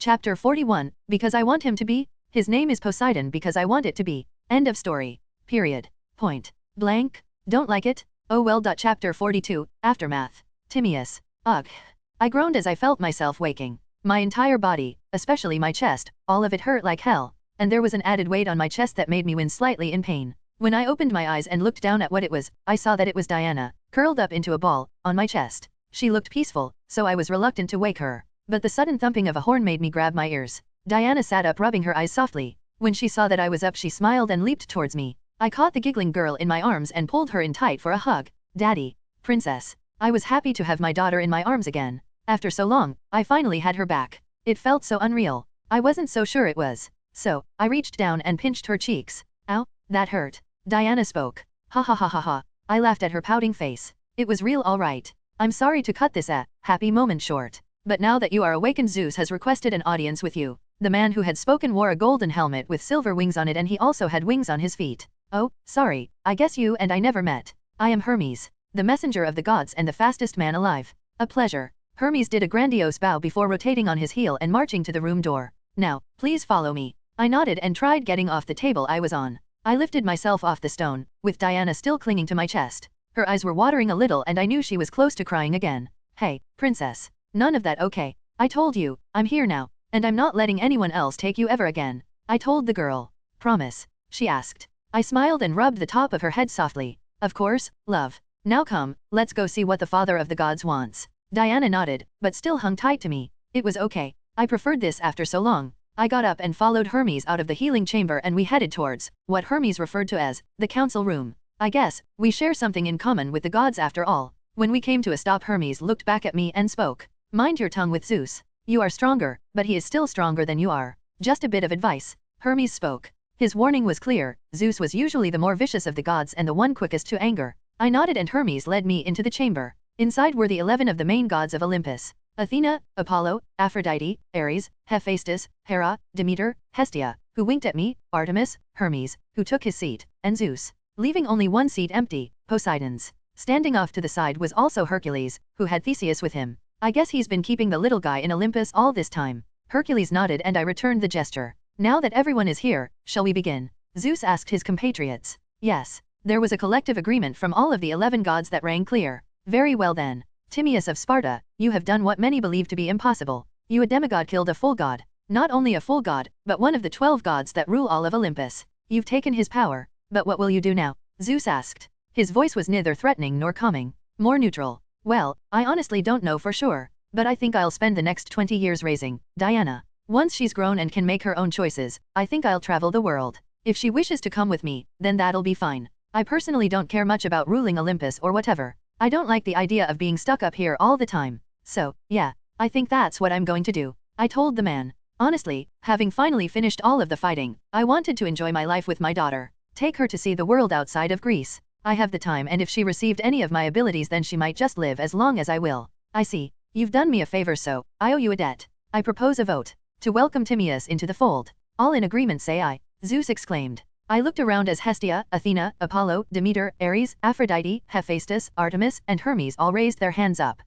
Chapter 41, Because I Want Him to Be. His name is Poseidon because I want it to be. End of story. Period. Point. Blank. Don't like it? Oh well. Chapter 42, Aftermath. Timaeus. Ugh. I groaned as I felt myself waking. My entire body, especially my chest, all of it hurt like hell, and there was an added weight on my chest that made me wince slightly in pain. When I opened my eyes and looked down at what it was, I saw that it was Diana, curled up into a ball, on my chest. She looked peaceful, so I was reluctant to wake her. But the sudden thumping of a horn made me grab my ears. Diana sat up, rubbing her eyes softly. When she saw that I was up, she smiled and leaped towards me. I caught the giggling girl in my arms and pulled her in tight for a hug. Daddy. Princess. I was happy to have my daughter in my arms again. After so long, I finally had her back. It felt so unreal. I wasn't so sure it was. So, I reached down and pinched her cheeks. Ow, that hurt. Diana spoke. Ha ha ha ha ha. I laughed at her pouting face. It was real, all right. I'm sorry to cut this happy moment short. But now that you are awakened, Zeus has requested an audience with you. The man who had spoken wore a golden helmet with silver wings on it, and he also had wings on his feet. Oh, sorry, I guess you and I never met. I am Hermes, the messenger of the gods and the fastest man alive. A pleasure. Hermes did a grandiose bow before rotating on his heel and marching to the room door. Now, please follow me. I nodded and tried getting off the table I was on. I lifted myself off the stone, with Diana still clinging to my chest. Her eyes were watering a little and I knew she was close to crying again. Hey, princess. None of that, okay? I told you, I'm here now, and I'm not letting anyone else take you ever again. I told the girl. Promise? She asked. I smiled and rubbed the top of her head softly. Of course, love. Now come, let's go see what the father of the gods wants. Diana nodded, but still hung tight to me. It was okay. I preferred this after so long. I got up and followed Hermes out of the healing chamber, and we headed towards what Hermes referred to as the council room. I guess we share something in common with the gods after all. When we came to a stop, Hermes looked back at me and spoke. Mind your tongue with Zeus. You are stronger, but he is still stronger than you are. Just a bit of advice. Hermes spoke. His warning was clear. Zeus was usually the more vicious of the gods and the one quickest to anger. I nodded and Hermes led me into the chamber. Inside were the 11 of the main gods of Olympus. Athena, Apollo, Aphrodite, Ares, Hephaestus, Hera, Demeter, Hestia, who winked at me, Artemis, Hermes, who took his seat, and Zeus, leaving only one seat empty, Poseidon's. Standing off to the side was also Hercules, who had Theseus with him. I guess he's been keeping the little guy in Olympus all this time. Hercules nodded and I returned the gesture. Now that everyone is here, shall we begin? Zeus asked his compatriots. Yes. There was a collective agreement from all of the 11 gods that rang clear. Very well then. Timaeus of Sparta, you have done what many believe to be impossible. You, a demigod, killed a full god. Not only a full god, but one of the 12 gods that rule all of Olympus. You've taken his power. But what will you do now? Zeus asked. His voice was neither threatening nor calming. More neutral. Well, I honestly don't know for sure. But I think I'll spend the next 20 years raising Diana. Once she's grown and can make her own choices, I think I'll travel the world. If she wishes to come with me, then that'll be fine. I personally don't care much about ruling Olympus or whatever. I don't like the idea of being stuck up here all the time. So, yeah, I think that's what I'm going to do. I told the man. Honestly, having finally finished all of the fighting, I wanted to enjoy my life with my daughter. Take her to see the world outside of Greece. I have the time, and if she received any of my abilities, then she might just live as long as I will. I see. You've done me a favor, so I owe you a debt. I propose a vote to welcome Timaeus into the fold. All in agreement, say I. Zeus exclaimed. I looked around as Hestia, Athena, Apollo, Demeter, Ares, Aphrodite, Hephaestus, Artemis, and Hermes all raised their hands up.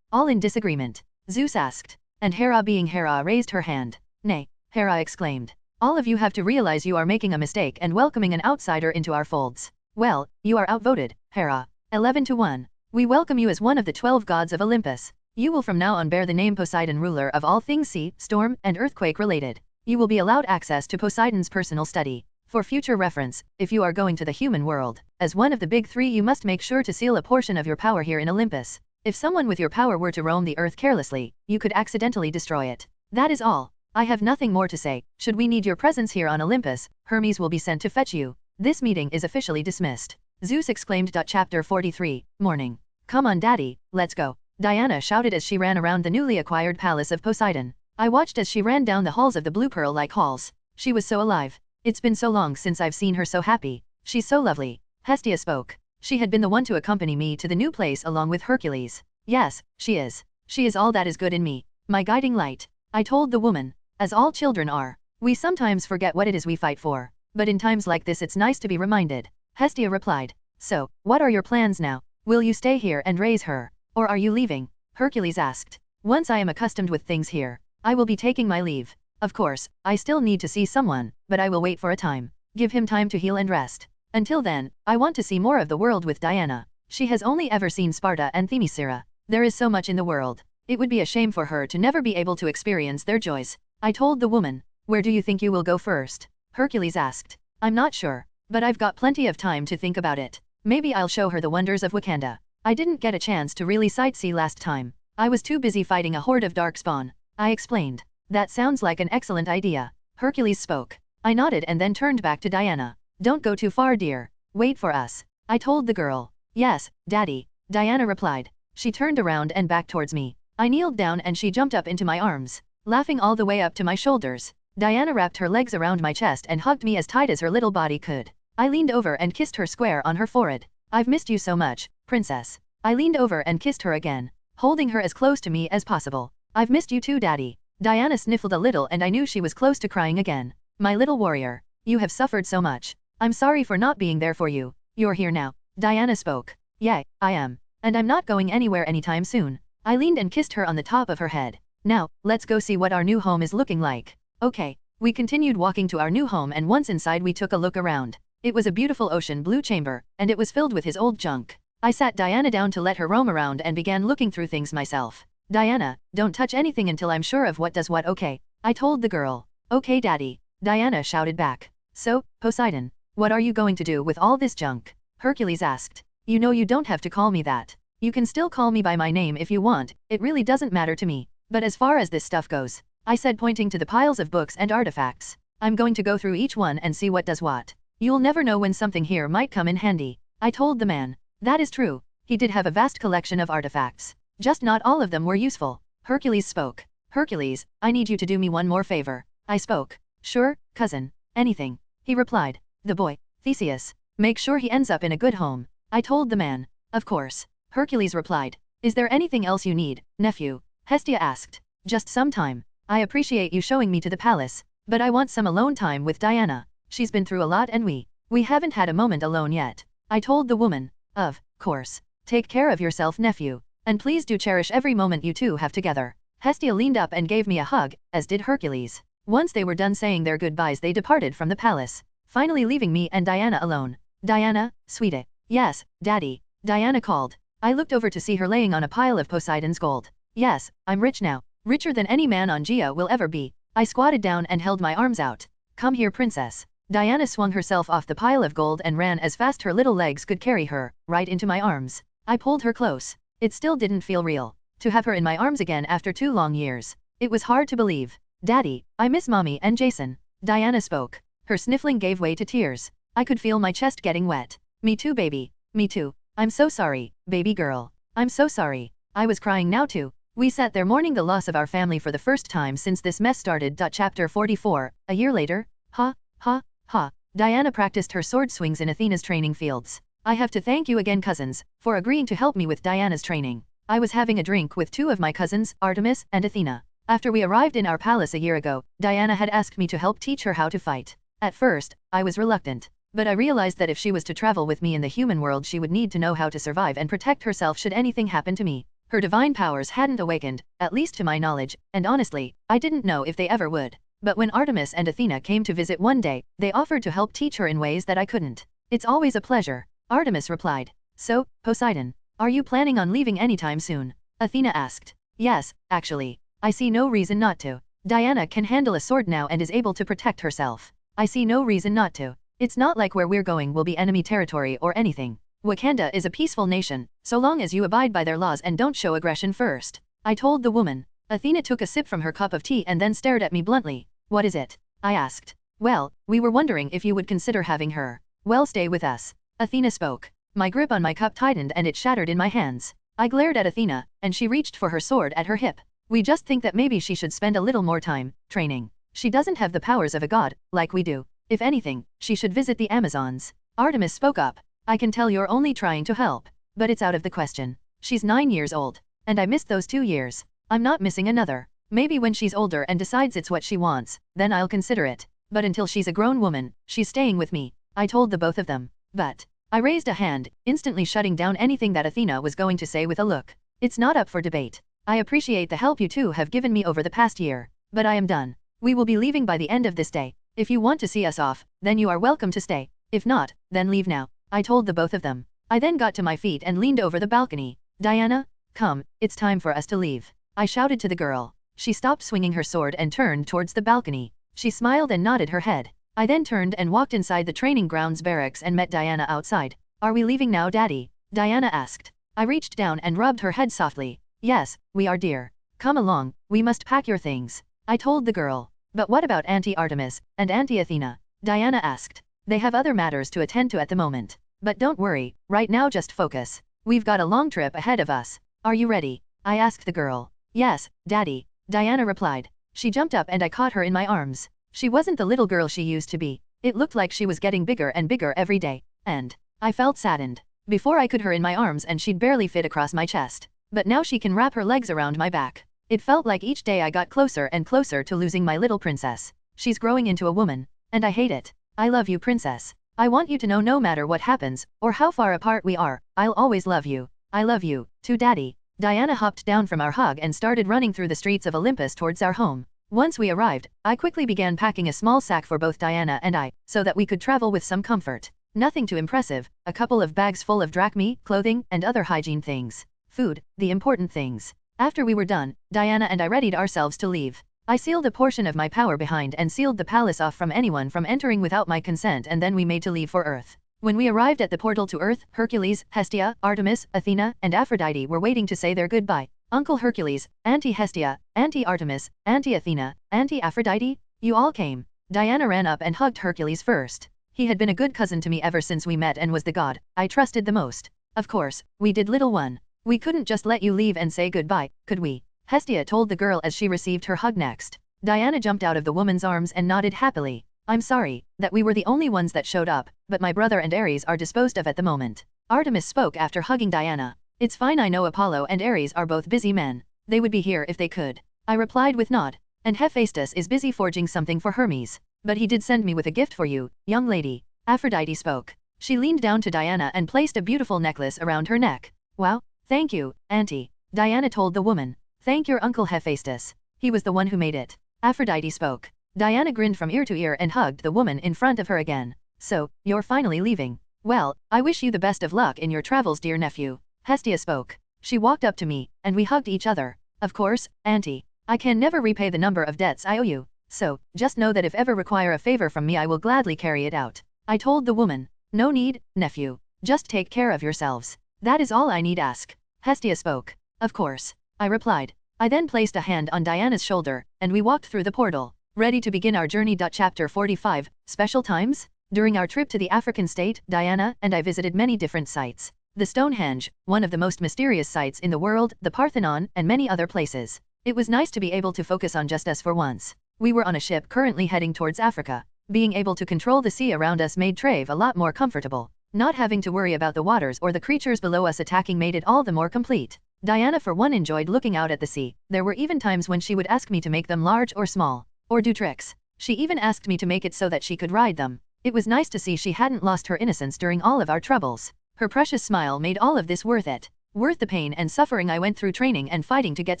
All in disagreement? Zeus asked. And Hera, being Hera, raised her hand. Nay, Hera exclaimed. All of you have to realize you are making a mistake and welcoming an outsider into our folds. Well, you are outvoted, Hera. 11-1. We welcome you as one of the 12 gods of Olympus. You will from now on bear the name Poseidon, ruler of all things sea, storm, and earthquake related. You will be allowed access to Poseidon's personal study. For future reference, if you are going to the human world, as one of the big 3, you must make sure to seal a portion of your power here in Olympus. If someone with your power were to roam the earth carelessly, you could accidentally destroy it. That is all. I have nothing more to say. Should we need your presence here on Olympus, Hermes will be sent to fetch you. This meeting is officially dismissed. Zeus exclaimed. Chapter 43, Morning. Come on, Daddy, let's go. Diana shouted as she ran around the newly acquired palace of Poseidon. I watched as she ran down the halls of the blue pearl-like halls. She was so alive. It's been so long since I've seen her so happy. She's so lovely. Hestia spoke. She had been the one to accompany me to the new place along with Hercules. Yes, she is. She is all that is good in me. My guiding light. I told the woman. As all children are. We sometimes forget what it is we fight for. But in times like this it's nice to be reminded. Hestia replied. So, what are your plans now? Will you stay here and raise her? Or are you leaving? Hercules asked. Once I am accustomed with things here, I will be taking my leave. Of course, I still need to see someone, but I will wait for a time. Give him time to heal and rest. Until then, I want to see more of the world with Diana. She has only ever seen Sparta and Themyscira. There is so much in the world. It would be a shame for her to never be able to experience their joys. I told the woman. Where do you think you will go first? Hercules asked. I'm not sure, but I've got plenty of time to think about it. Maybe I'll show her the wonders of Wakanda. I didn't get a chance to really sightsee last time. I was too busy fighting a horde of darkspawn. I explained. That sounds like an excellent idea. Hercules spoke. I nodded and then turned back to Diana. Don't go too far, dear. Wait for us. I told the girl. Yes, Daddy, Diana replied. She turned around and back towards me. I kneeled down and she jumped up into my arms, laughing all the way up to my shoulders. Diana wrapped her legs around my chest and hugged me as tight as her little body could. I leaned over and kissed her square on her forehead. I've missed you so much, princess. I leaned over and kissed her again, holding her as close to me as possible. I've missed you too, Daddy. Diana sniffled a little and I knew she was close to crying again. My little warrior, you have suffered so much. I'm sorry for not being there for you. You're here now. Diana spoke. Yeah, I am. And I'm not going anywhere anytime soon. I leaned and kissed her on the top of her head. Now, let's go see what our new home is looking like. Okay. We continued walking to our new home and once inside we took a look around. It was a beautiful ocean blue chamber, and it was filled with his old junk. I sat Diana down to let her roam around and began looking through things myself. Diana, don't touch anything until I'm sure of what does what, okay? I told the girl. Okay, Daddy. Diana shouted back. So, Poseidon, what are you going to do with all this junk? Hercules asked. You know you don't have to call me that. You can still call me by my name if you want, it really doesn't matter to me. But as far as this stuff goes, I said pointing to the piles of books and artifacts, I'm going to go through each one and see what does what. You'll never know when something here might come in handy. I told the man. That is true. He did have a vast collection of artifacts. Just not all of them were useful. Hercules spoke. Hercules, I need you to do me one more favor. I spoke. Sure, cousin. Anything. He replied. The boy, Theseus. Make sure he ends up in a good home. I told the man. Of course. Hercules replied. Is there anything else you need, nephew? Hestia asked. Just some time. I appreciate you showing me to the palace, but I want some alone time with Diana. She's been through a lot and we haven't had a moment alone yet. I told the woman. Of course. Take care of yourself, nephew, and please do cherish every moment you two have together. Hestia leaned up and gave me a hug, as did Hercules. Once they were done saying their goodbyes they departed from the palace, finally leaving me and Diana alone. Diana, sweetie. Yes, Daddy. Diana called. I looked over to see her laying on a pile of Poseidon's gold. Yes, I'm rich now. Richer than any man on Gia will ever be. I squatted down and held my arms out. Come here, princess. Diana swung herself off the pile of gold and ran as fast her little legs could carry her, right into my arms. I pulled her close. It still didn't feel real. To have her in my arms again after 2 long years. It was hard to believe. Daddy, I miss Mommy and Jason. Diana spoke. Her sniffling gave way to tears. I could feel my chest getting wet. Me too, baby. Me too. I'm so sorry, baby girl. I'm so sorry. I was crying now too. We sat there mourning the loss of our family for the first time since this mess started. Chapter 44, a year later. Ha, ha, ha. Diana practiced her sword swings in Athena's training fields. I have to thank you again, cousins, for agreeing to help me with Diana's training. I was having a drink with 2 of my cousins, Artemis and Athena. After we arrived in our palace a year ago, Diana had asked me to help teach her how to fight. At first, I was reluctant. But I realized that if she was to travel with me in the human world she would need to know how to survive and protect herself should anything happen to me. Her divine powers hadn't awakened, at least to my knowledge, and honestly, I didn't know if they ever would. But when Artemis and Athena came to visit one day, they offered to help teach her in ways that I couldn't. It's always a pleasure. Artemis replied. So, Poseidon, are you planning on leaving anytime soon? Athena asked. Yes, actually. I see no reason not to. Diana can handle a sword now and is able to protect herself. I see no reason not to. It's not like where we're going will be enemy territory or anything. Wakanda is a peaceful nation, so long as you abide by their laws and don't show aggression first. I told the woman. Athena took a sip from her cup of tea and then stared at me bluntly. What is it? I asked. Well, we were wondering if you would consider having her. Well, stay with us. Athena spoke. My grip on my cup tightened and it shattered in my hands. I glared at Athena, and she reached for her sword at her hip. We just think that maybe she should spend a little more time training. She doesn't have the powers of a god, like we do. If anything, she should visit the Amazons. Artemis spoke up. I can tell you're only trying to help. But it's out of the question. She's 9 years old. And I missed those 2 years. I'm not missing another. Maybe when she's older and decides it's what she wants, then I'll consider it. But until she's a grown woman, she's staying with me. I told the both of them. But I raised a hand, instantly shutting down anything that Athena was going to say with a look. It's not up for debate. I appreciate the help you two have given me over the past year. but I am done. We will be leaving by the end of this day. If you want to see us off, then you are welcome to stay. If not, then leave now, I told the both of them. I then got to my feet and leaned over the balcony. Diana, come, it's time for us to leave, I shouted to the girl. She stopped swinging her sword and turned towards the balcony. She smiled and nodded her head. I then turned and walked inside the training grounds barracks and met Diana outside. Are we leaving now, Daddy? Diana asked. I reached down and rubbed her head softly. Yes, we are, dear. Come along, we must pack your things, I told the girl. But what about Auntie Artemis and Auntie Athena? Diana asked. They have other matters to attend to at the moment. But don't worry, right now just focus. We've got a long trip ahead of us. Are you ready? I asked the girl. Yes, Daddy, Diana replied. She jumped up and I caught her in my arms. She wasn't the little girl she used to be. It looked like she was getting bigger and bigger every day. And I felt saddened. Before I could her in my arms and she'd barely fit across my chest. But now she can wrap her legs around my back. It felt like each day I got closer and closer to losing my little princess. She's growing into a woman. And I hate it. I love you, princess. I want you to know no matter what happens, or how far apart we are, I'll always love you. I love you, too, Daddy. Diana hopped down from our hug and started running through the streets of Olympus towards our home. Once we arrived, I quickly began packing a small sack for both Diana and I, so that we could travel with some comfort. Nothing too impressive, a couple of bags full of drachmae, clothing, and other hygiene things. Food, the important things. After we were done, Diana and I readied ourselves to leave. I sealed a portion of my power behind and sealed the palace off from anyone from entering without my consent, and then we made to leave for Earth. When we arrived at the portal to Earth, Hercules, Hestia, Artemis, Athena, and Aphrodite were waiting to say their goodbye. Uncle Hercules, Auntie Hestia, Auntie Artemis, Auntie Athena, Auntie Aphrodite, you all came. Diana ran up and hugged Hercules first. He had been a good cousin to me ever since we met and was the god I trusted the most. Of course, we did, little one. We couldn't just let you leave and say goodbye, could we? Hestia told the girl as she received her hug next. Diana jumped out of the woman's arms and nodded happily. I'm sorry that we were the only ones that showed up, but my brother and Ares are disposed of at the moment. Artemis spoke after hugging Diana. It's fine, I know Apollo and Ares are both busy men. They would be here if they could. I replied with nod. And Hephaestus is busy forging something for Hermes. But he did send me with a gift for you, young lady. Aphrodite spoke. She leaned down to Diana and placed a beautiful necklace around her neck. Wow, thank you, Auntie. Diana told the woman. Thank your uncle Hephaestus. He was the one who made it. Aphrodite spoke. Diana grinned from ear to ear and hugged the woman in front of her again. So, you're finally leaving. Well, I wish you the best of luck in your travels, dear nephew. Hestia spoke. She walked up to me, and we hugged each other. Of course, Auntie. I can never repay the number of debts I owe you. So, just know that if ever require a favor from me I will gladly carry it out. I told the woman. No need, nephew. Just take care of yourselves. That is all I need ask. Hestia spoke. Of course. I replied. I then placed a hand on Diana's shoulder, and we walked through the portal, ready to begin our journey. Chapter 45, Special Times? During our trip to the African state, Diana and I visited many different sites. The Stonehenge, one of the most mysterious sites in the world, the Parthenon, and many other places. It was nice to be able to focus on just us for once. We were on a ship currently heading towards Africa. Being able to control the sea around us made Trave a lot more comfortable. Not having to worry about the waters or the creatures below us attacking made it all the more complete. Diana for one enjoyed looking out at the sea. There were even times when she would ask me to make them large or small, or do tricks. She even asked me to make it so that she could ride them. It was nice to see she hadn't lost her innocence during all of our troubles. Her precious smile made all of this worth it. Worth the pain and suffering I went through training and fighting to get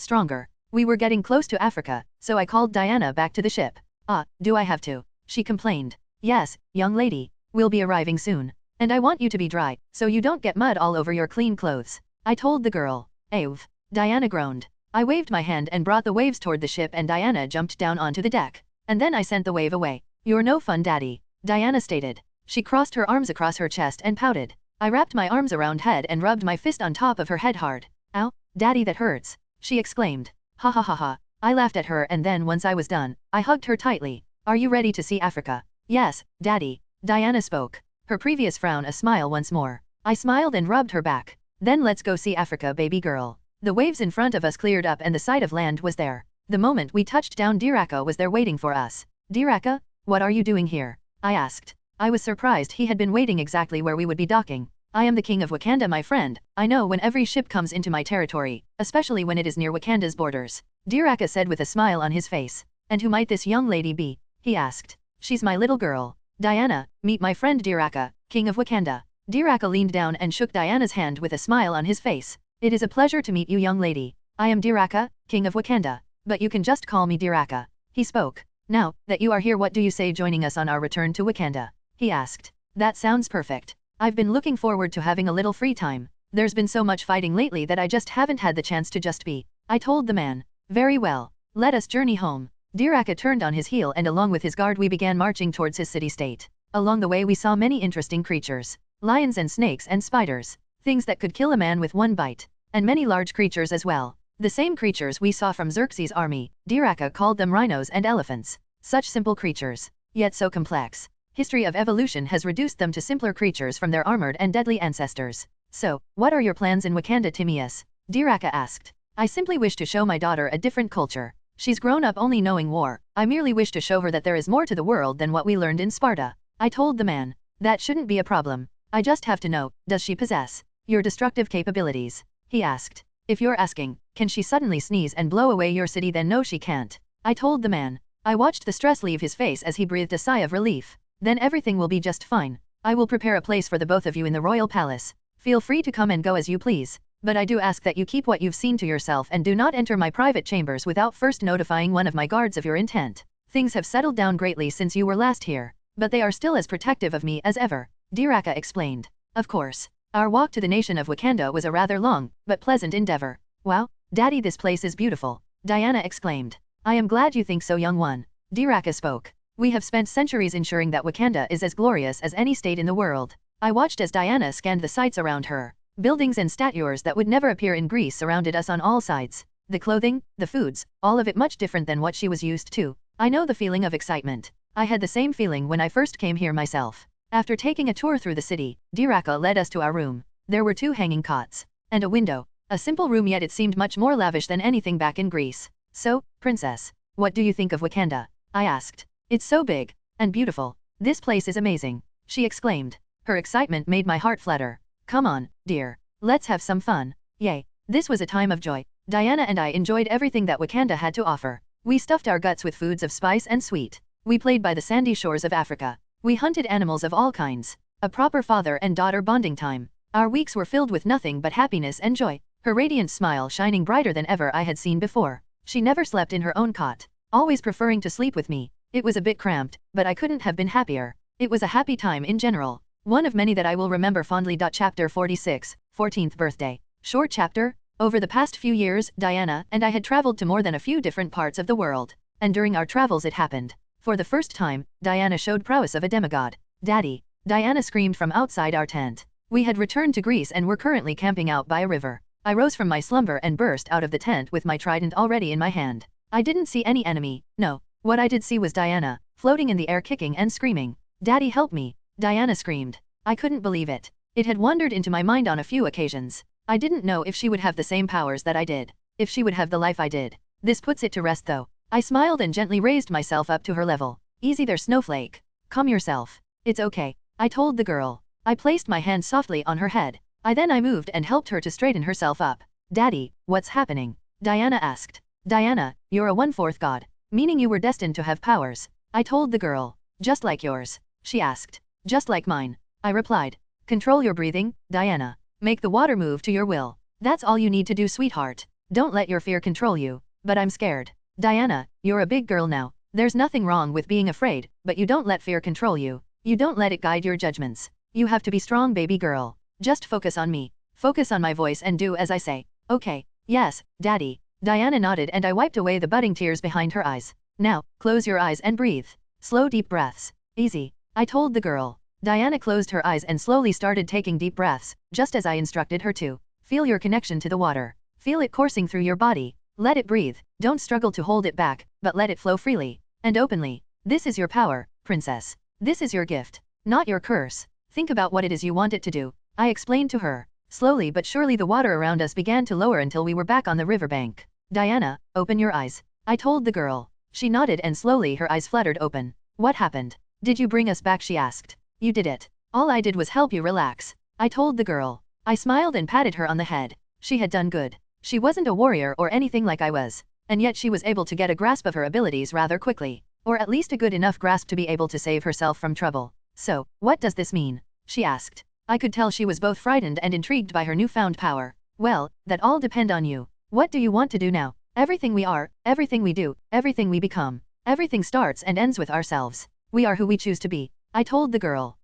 stronger. We were getting close to Africa, so I called Diana back to the ship. Do I have to? She complained. Yes, young lady. We'll be arriving soon. And I want you to be dry, so you don't get mud all over your clean clothes. I told the girl. Ew. Diana groaned. I waved my hand and brought the waves toward the ship, and Diana jumped down onto the deck. And then I sent the wave away. You're no fun, Daddy. Diana stated. She crossed her arms across her chest and pouted. I wrapped my arms around head and rubbed my fist on top of her head hard. Ow, Daddy, that hurts. She exclaimed. Ha ha ha ha. I laughed at her, and then once I was done, I hugged her tightly. Are you ready to see Africa? Yes, Daddy. Diana spoke. Her previous frown a smile once more. I smiled and rubbed her back. Then let's go see Africa, baby girl. The waves in front of us cleared up and the sight of land was there. The moment we touched down, Diraka was there waiting for us. Diraka, what are you doing here? I asked. I was surprised he had been waiting exactly where we would be docking. I am the king of Wakanda, my friend. I know when every ship comes into my territory, especially when it is near Wakanda's borders. Diraka said with a smile on his face. And who might this young lady be? He asked. She's my little girl. Diana, meet my friend Diraka, king of Wakanda. Diraka leaned down and shook Diana's hand with a smile on his face. It is a pleasure to meet you, young lady. I am Diraka, king of Wakanda. But you can just call me Diraka. He spoke. Now that you are here, what do you say joining us on our return to Wakanda? He asked. That sounds perfect. I've been looking forward to having a little free time. There's been so much fighting lately that I just haven't had the chance to just be. I told the man. Very well. Let us journey home. Diraka turned on his heel and along with his guard we began marching towards his city-state. Along the way we saw many interesting creatures. Lions and snakes and spiders. Things that could kill a man with one bite. And many large creatures as well. The same creatures we saw from Xerxes' army. Diraka called them rhinos and elephants. Such simple creatures. Yet so complex. History of evolution has reduced them to simpler creatures from their armored and deadly ancestors. So, what are your plans in Wakanda, Timaeus? Diraka asked. I simply wish to show my daughter a different culture. She's grown up only knowing war. I merely wish to show her that there is more to the world than what we learned in Sparta. I told the man. That shouldn't be a problem. I just have to know, does she possess your destructive capabilities? He asked. If you're asking, can she suddenly sneeze and blow away your city, then no she can't. I told the man. I watched the stress leave his face as he breathed a sigh of relief. Then everything will be just fine. I will prepare a place for the both of you in the royal palace. Feel free to come and go as you please. But I do ask that you keep what you've seen to yourself and do not enter my private chambers without first notifying one of my guards of your intent. Things have settled down greatly since you were last here. But they are still as protective of me as ever. Diraka explained. Of course. Our walk to the nation of Wakanda was a rather long, but pleasant endeavor. Wow, Daddy, this place is beautiful. Diana exclaimed. I am glad you think so, young one. Diraka spoke. We have spent centuries ensuring that Wakanda is as glorious as any state in the world. I watched as Diana scanned the sights around her. Buildings and statues that would never appear in Greece surrounded us on all sides. The clothing, the foods, all of it much different than what she was used to. I know the feeling of excitement. I had the same feeling when I first came here myself. After taking a tour through the city, Diraka led us to our room. There were 2 hanging cots. And a window. A simple room, yet it seemed much more lavish than anything back in Greece. So, princess, what do you think of Wakanda? I asked. It's so big. And beautiful. This place is amazing. She exclaimed. Her excitement made my heart flutter. Come on, dear. Let's have some fun. Yay. This was a time of joy. Diana and I enjoyed everything that Wakanda had to offer. We stuffed our guts with foods of spice and sweet. We played by the sandy shores of Africa. We hunted animals of all kinds. A proper father and daughter bonding time. Our weeks were filled with nothing but happiness and joy. Her radiant smile shining brighter than ever I had seen before. She never slept in her own cot. Always preferring to sleep with me. It was a bit cramped, but I couldn't have been happier. It was a happy time in general. One of many that I will remember fondly. Chapter 46, 14th birthday. Short chapter. Over the past few years, Diana and I had traveled to more than a few different parts of the world. And during our travels it happened. For the first time, Diana showed prowess of a demigod. Daddy. Diana screamed from outside our tent. We had returned to Greece and were currently camping out by a river. I rose from my slumber and burst out of the tent with my trident already in my hand. I didn't see any enemy, no. What I did see was Diana, floating in the air kicking and screaming. Daddy, help me. Diana screamed. I couldn't believe it. It had wandered into my mind on a few occasions. I didn't know if she would have the same powers that I did. If she would have the life I did. This puts it to rest though. I smiled and gently raised myself up to her level. Easy there, Snowflake. Calm yourself. It's okay. I told the girl. I placed my hand softly on her head. I moved and helped her to straighten herself up. Daddy, what's happening? Diana asked. Diana, you're a 1/4 god. Meaning you were destined to have powers. I told the girl. Just like yours. She asked. Just like mine. I replied. Control your breathing, Diana. Make the water move to your will. That's all you need to do, sweetheart. Don't let your fear control you. But I'm scared. Diana, you're a big girl now. There's nothing wrong with being afraid, but you don't let fear control you. You don't let it guide your judgments. You have to be strong, baby girl. Just focus on me. Focus on my voice and do as I say. Okay. Yes, Daddy. Diana nodded and I wiped away the budding tears behind her eyes. Now, close your eyes and breathe. Slow deep breaths. Easy. I told the girl. Diana closed her eyes and slowly started taking deep breaths, just as I instructed her to. Feel your connection to the water. Feel it coursing through your body. Let it breathe. Don't struggle to hold it back, but let it flow freely and openly. This is your power, princess. This is your gift, not your curse. Think about what it is you want it to do. I explained to her. Slowly but surely the water around us began to lower until we were back on the riverbank. Diana, open your eyes. I told the girl. She nodded and slowly her eyes fluttered open. What happened? Did you bring us back? She asked. You did it. All I did was help you relax. I told the girl. I smiled and patted her on the head. She had done good. She wasn't a warrior or anything like I was. And yet she was able to get a grasp of her abilities rather quickly. Or at least a good enough grasp to be able to save herself from trouble. So, what does this mean? She asked. I could tell she was both frightened and intrigued by her newfound power. Well, that all depend on you. What do you want to do now? Everything we are, everything we do, everything we become. Everything starts and ends with ourselves. We are who we choose to be. I told the girl.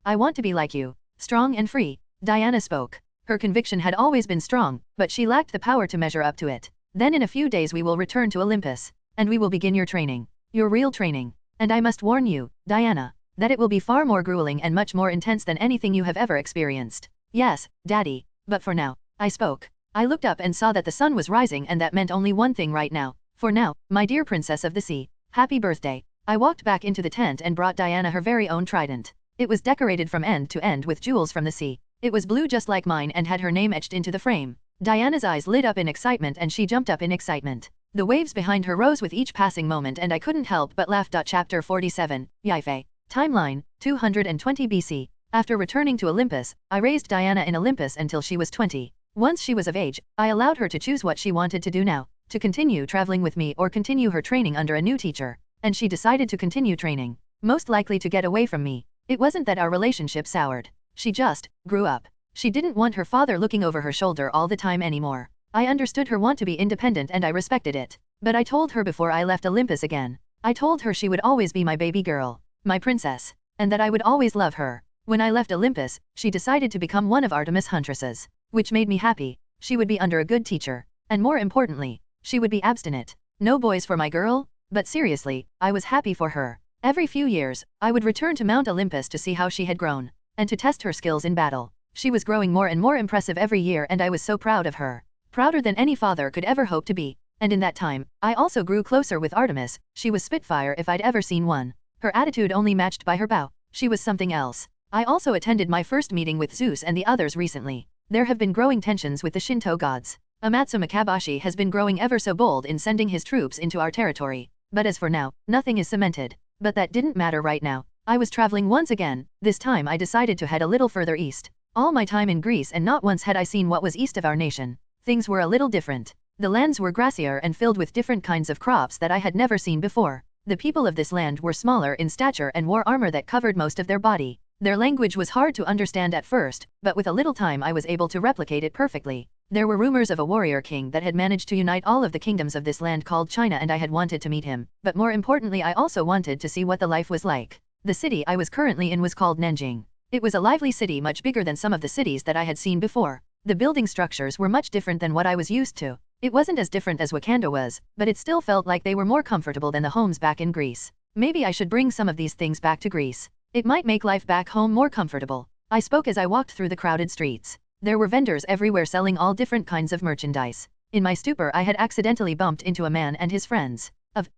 I want to be like you. Strong and free. Diana spoke. Her conviction had always been strong, but she lacked the power to measure up to it. Then in a few days we will return to Olympus. And we will begin your training. Your real training. And I must warn you, Diana, that it will be far more grueling and much more intense than anything you have ever experienced. Yes, Daddy, but for now, I spoke. I looked up and saw that the sun was rising, and that meant only one thing right now. For now, my dear princess of the sea, happy birthday. I walked back into the tent and brought Diana her very own trident. It was decorated from end to end with jewels from the sea. It was blue just like mine and had her name etched into the frame. Diana's eyes lit up in excitement and she jumped up in excitement. The waves behind her rose with each passing moment and I couldn't help but laugh. Chapter 47, Yifei. Timeline, 220 BC. After returning to Olympus, I raised Diana in Olympus until she was 20. Once she was of age, I allowed her to choose what she wanted to do now, to continue traveling with me or continue her training under a new teacher. And she decided to continue training, most likely to get away from me. It wasn't that our relationship soured. She just grew up. She didn't want her father looking over her shoulder all the time anymore. I understood her want to be independent and I respected it. But I told her before I left Olympus again. I told her she would always be my baby girl, my princess, and that I would always love her. When I left Olympus, she decided to become one of Artemis' huntresses, which made me happy. She would be under a good teacher, and more importantly, she would be abstinent. No boys for my girl? But seriously, I was happy for her. Every few years, I would return to Mount Olympus to see how she had grown, and to test her skills in battle. She was growing more and more impressive every year and I was so proud of her. Prouder than any father could ever hope to be. And in that time, I also grew closer with Artemis. She was Spitfire if I'd ever seen one. Her attitude only matched by her bow. She was something else. I also attended my first meeting with Zeus and the others recently. There have been growing tensions with the Shinto gods. Amatsu Makabashi has been growing ever so bold in sending his troops into our territory. But as for now, nothing is cemented. But that didn't matter right now. I was traveling once again. This time I decided to head a little further east. All my time in Greece and not once had I seen what was east of our nation. Things were a little different. The lands were grassier and filled with different kinds of crops that I had never seen before. The people of this land were smaller in stature and wore armor that covered most of their body. Their language was hard to understand at first, but with a little time I was able to replicate it perfectly. There were rumors of a warrior king that had managed to unite all of the kingdoms of this land called China and I had wanted to meet him, but more importantly I also wanted to see what the life was like. The city I was currently in was called Nanjing. It was a lively city much bigger than some of the cities that I had seen before. The building structures were much different than what I was used to. It wasn't as different as Wakanda was, but it still felt like they were more comfortable than the homes back in Greece. Maybe I should bring some of these things back to Greece. It might make life back home more comfortable. I spoke as I walked through the crowded streets. There were vendors everywhere selling all different kinds of merchandise. In my stupor I had accidentally bumped into a man and his friends.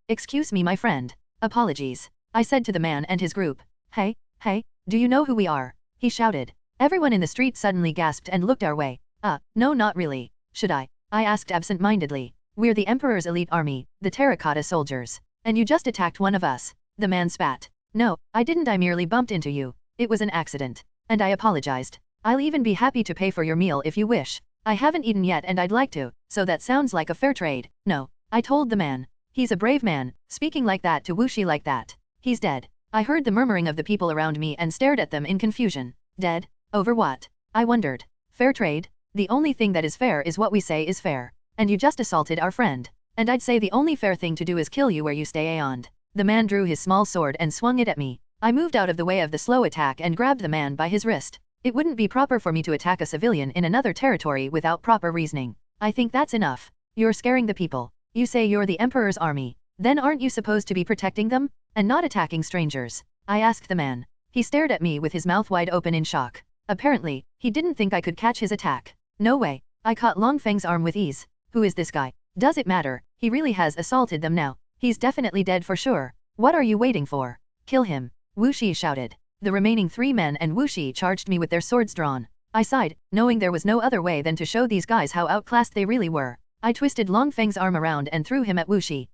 Excuse me my friend. Apologies. I said to the man and his group. Hey, do you know who we are? He shouted. Everyone in the street suddenly gasped and looked our way. No not really. Should I? I asked absent-mindedly. We're the Emperor's elite army, the terracotta soldiers. And you just attacked one of us. The man spat. No, I didn't. I merely bumped into you. It was an accident. And I apologized. I'll even be happy to pay for your meal if you wish. I haven't eaten yet and I'd like to, so that sounds like a fair trade. No, I told the man. He's a brave man, speaking like that to Wuxi like that. He's dead. I heard the murmuring of the people around me and stared at them in confusion. Dead? Over what? I wondered. Fair trade? The only thing that is fair is what we say is fair. And you just assaulted our friend. And I'd say the only fair thing to do is kill you where you stay aeond. The man drew his small sword and swung it at me. I moved out of the way of the slow attack and grabbed the man by his wrist. It wouldn't be proper for me to attack a civilian in another territory without proper reasoning. I think that's enough. You're scaring the people. You say you're the Emperor's army. Then aren't you supposed to be protecting them? And not attacking strangers? I asked the man. He stared at me with his mouth wide open in shock. Apparently, he didn't think I could catch his attack. No way. I caught Long Feng's arm with ease. Who is this guy? Does it matter? He really has assaulted them now. He's definitely dead for sure. What are you waiting for? Kill him. Wuxi shouted. The remaining 3 men and Wuxi charged me with their swords drawn. I sighed, knowing there was no other way than to show these guys how outclassed they really were. I twisted Long Feng's arm around and threw him at Wuxi.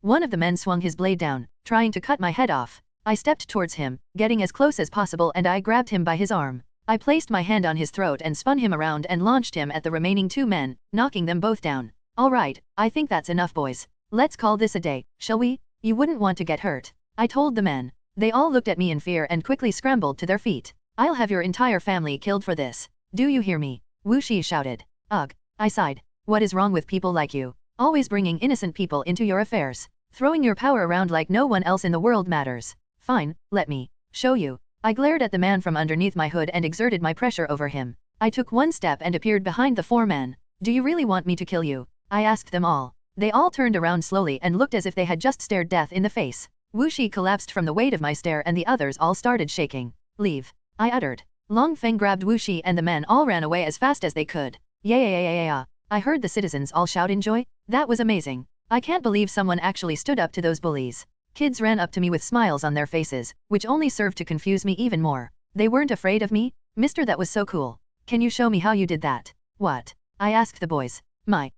One of the men swung his blade down, trying to cut my head off. I stepped towards him, getting as close as possible and I grabbed him by his arm. I placed my hand on his throat and spun him around and launched him at the remaining 2 men, knocking them both down. Alright, I think that's enough boys. Let's call this a day, shall we? You wouldn't want to get hurt. I told the men. They all looked at me in fear and quickly scrambled to their feet. I'll have your entire family killed for this. Do you hear me? Wuxi shouted. Ugh. I sighed. What is wrong with people like you? Always bringing innocent people into your affairs. throwing your power around like no one else in the world matters. Fine, let me show you. I glared at the man from underneath my hood and exerted my pressure over him. I took one step and appeared behind the 4 men. Do you really want me to kill you? I asked them all. They all turned around slowly and looked as if they had just stared death in the face. Wuxi collapsed from the weight of my stare and the others all started shaking. Leave, I uttered. Long Feng grabbed Wuxi and the men all ran away as fast as they could. Yeah. I heard the citizens all shout in joy. That was amazing. I can't believe someone actually stood up to those bullies. Kids ran up to me with smiles on their faces, which only served to confuse me even more. They weren't afraid of me? Mister, that was so cool. Can you show me how you did that? What? I asked the boys. My.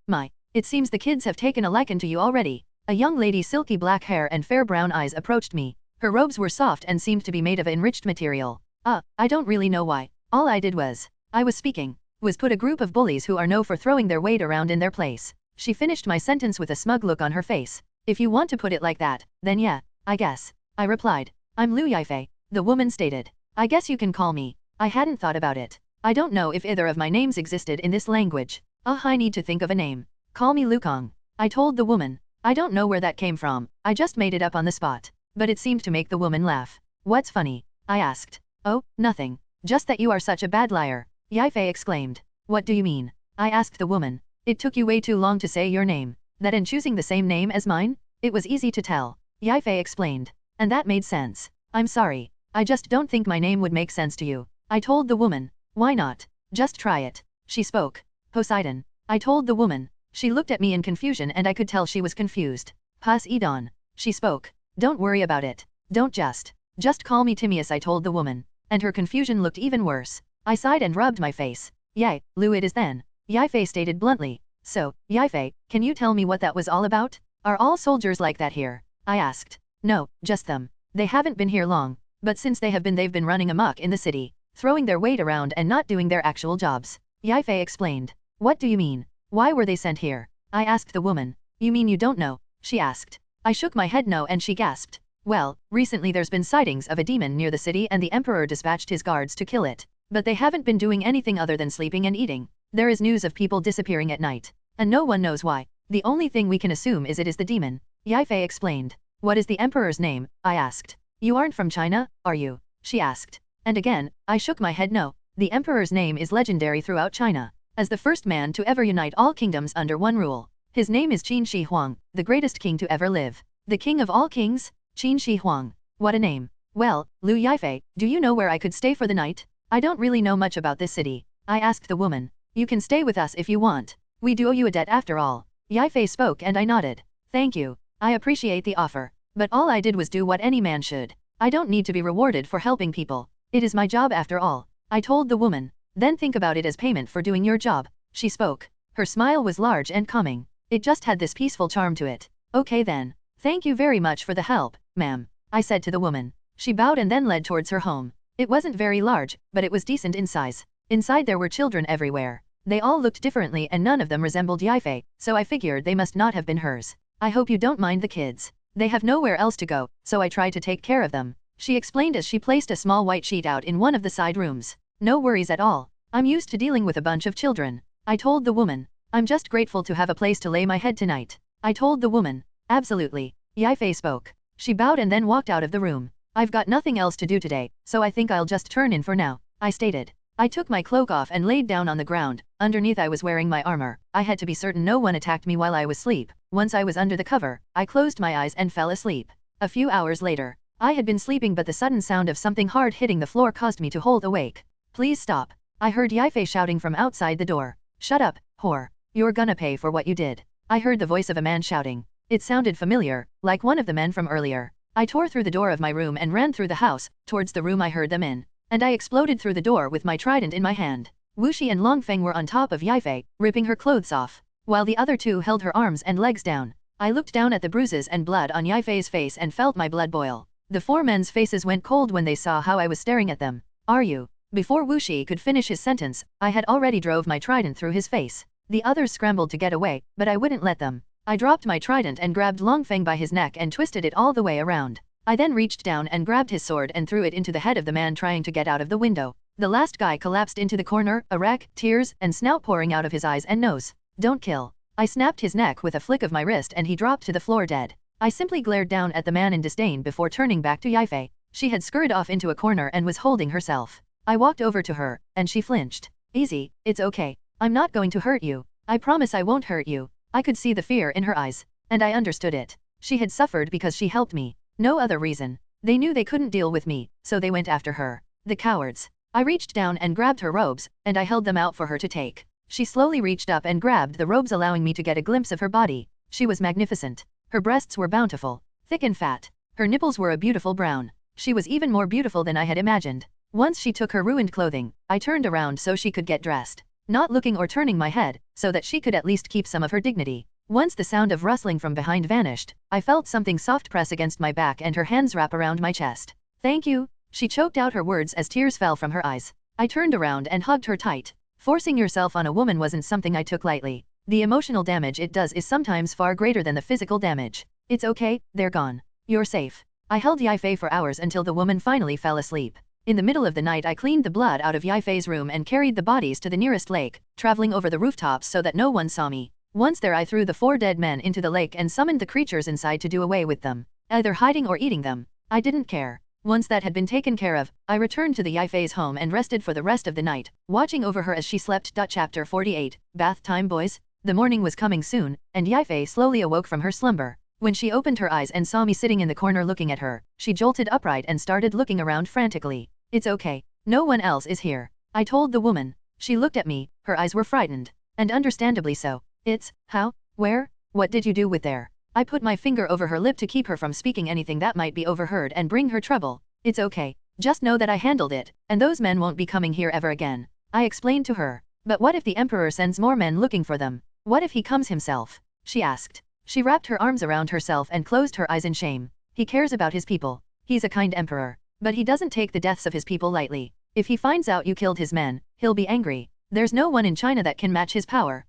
It seems the kids have taken a liking to you already. A young lady, silky black hair and fair brown eyes, approached me. Her robes were soft and seemed to be made of enriched material. I don't really know why. All I did was put a group of bullies who are known for throwing their weight around in their place. She finished my sentence with a smug look on her face. If you want to put it like that, then yeah, I guess. I replied. I'm Liu Yifei, the woman stated. I guess you can call me. I hadn't thought about it. I don't know if either of my names existed in this language. I need to think of a name. Call me Lukong. I told the woman. I don't know where that came from, I just made it up on the spot. But it seemed to make the woman laugh. What's funny? I asked. Oh, nothing. Just that you are such a bad liar, Yifei exclaimed. What do you mean? I asked the woman. It took you way too long to say your name. That and choosing the same name as mine? It was easy to tell, Yifei explained. And that made sense. I'm sorry. I just don't think my name would make sense to you. I told the woman. Why not? Just try it. She spoke. Poseidon. I told the woman. She looked at me in confusion and I could tell she was confused. Poseidon. She spoke. Don't worry about it. Don't just call me Timaeus, I told the woman. And her confusion looked even worse. I sighed and rubbed my face. Yay, Liu it is then. Yifei stated bluntly. So, Yifei, can you tell me what that was all about? Are all soldiers like that here? I asked. No, just them. They haven't been here long, but since they've been running amok in the city, throwing their weight around and not doing their actual jobs. Yifei explained. What do you mean? Why were they sent here? I asked the woman. You mean you don't know? She asked. I shook my head no and she gasped. Well, recently there's been sightings of a demon near the city and the emperor dispatched his guards to kill it. But they haven't been doing anything other than sleeping and eating. There is news of people disappearing at night. And no one knows why. The only thing we can assume is it is the demon. Yifei explained. What is the emperor's name? I asked. You aren't from China, are you? She asked. And again, I shook my head no. The emperor's name is legendary throughout China. As the first man to ever unite all kingdoms under one rule. His name is Qin Shi Huang, the greatest king to ever live. The king of all kings? Qin Shi Huang. What a name. Well, Liu Yifei, do you know where I could stay for the night? I don't really know much about this city. I asked the woman. You can stay with us if you want. We do owe you a debt after all. Yifei spoke and I nodded. Thank you. I appreciate the offer. But all I did was do what any man should. I don't need to be rewarded for helping people. It is my job after all. I told the woman. Then think about it as payment for doing your job. She spoke. Her smile was large and calming. It just had this peaceful charm to it. Okay then. Thank you very much for the help, ma'am, I said to the woman. She bowed and then led towards her home. It wasn't very large, but it was decent in size. Inside there were children everywhere. They all looked differently and none of them resembled Yifei, so I figured they must not have been hers. I hope you don't mind the kids. They have nowhere else to go, so I tried to take care of them. She explained as she placed a small white sheet out in one of the side rooms. No worries at all. I'm used to dealing with a bunch of children. I told the woman. I'm just grateful to have a place to lay my head tonight. I told the woman. Absolutely. Yifei spoke. She bowed and then walked out of the room. I've got nothing else to do today, so I think I'll just turn in for now, I stated. I took my cloak off and laid down on the ground. Underneath I was wearing my armor. I had to be certain no one attacked me while I was asleep. Once I was under the cover, I closed my eyes and fell asleep. A few hours later, I had been sleeping but the sudden sound of something hard hitting the floor caused me to hold awake. Please stop. I heard Yifei shouting from outside the door. Shut up, whore. You're gonna pay for what you did. I heard the voice of a man shouting. It sounded familiar, like one of the men from earlier. I tore through the door of my room and ran through the house, towards the room I heard them in. And I exploded through the door with my trident in my hand. Wuxi and Longfeng were on top of Yifei, ripping her clothes off, while the other two held her arms and legs down. I looked down at the bruises and blood on Yifei's face and felt my blood boil. The four men's faces went cold when they saw how I was staring at them. Are you? Before Wuxi could finish his sentence, I had already drove my trident through his face. The others scrambled to get away, but I wouldn't let them. I dropped my trident and grabbed Longfeng by his neck and twisted it all the way around. I then reached down and grabbed his sword and threw it into the head of the man trying to get out of the window. The last guy collapsed into the corner, a wreck, tears, and snout pouring out of his eyes and nose. Don't kill. I snapped his neck with a flick of my wrist and he dropped to the floor dead. I simply glared down at the man in disdain before turning back to Yifei. She had scurried off into a corner and was holding herself. I walked over to her, and she flinched. Easy, it's okay. I'm not going to hurt you. I promise I won't hurt you. I could see the fear in her eyes. And I understood it. She had suffered because she helped me. No other reason. They knew they couldn't deal with me, so they went after her. The cowards. I reached down and grabbed her robes, and I held them out for her to take. She slowly reached up and grabbed the robes, allowing me to get a glimpse of her body. She was magnificent. Her breasts were bountiful, thick and fat. Her nipples were a beautiful brown. She was even more beautiful than I had imagined. Once she took her ruined clothing, I turned around so she could get dressed, not looking or turning my head, so that she could at least keep some of her dignity. Once the sound of rustling from behind vanished, I felt something soft press against my back and her hands wrap around my chest. Thank you. She choked out her words as tears fell from her eyes. I turned around and hugged her tight. Forcing yourself on a woman wasn't something I took lightly. The emotional damage it does is sometimes far greater than the physical damage. It's okay, they're gone. You're safe. I held Yifei for hours until the woman finally fell asleep. In the middle of the night I cleaned the blood out of Yifei's room and carried the bodies to the nearest lake, traveling over the rooftops so that no one saw me. Once there I threw the 4 dead men into the lake and summoned the creatures inside to do away with them, either hiding or eating them. I didn't care. Once that had been taken care of, I returned to the Yifei's home and rested for the rest of the night, watching over her as she slept. Chapter 48, Bath time boys? The morning was coming soon, and Yifei slowly awoke from her slumber. When she opened her eyes and saw me sitting in the corner looking at her, she jolted upright and started looking around frantically. It's okay. No one else is here, I told the woman. She looked at me, her eyes were frightened. And understandably so. It's, how, where, what did you do with there? I put my finger over her lip to keep her from speaking anything that might be overheard and bring her trouble. It's okay. Just know that I handled it, and those men won't be coming here ever again. I explained to her. But what if the emperor sends more men looking for them? What if he comes himself? She asked. She wrapped her arms around herself and closed her eyes in shame. He cares about his people. He's a kind emperor. But he doesn't take the deaths of his people lightly. If he finds out you killed his men, he'll be angry. There's no one in China that can match his power.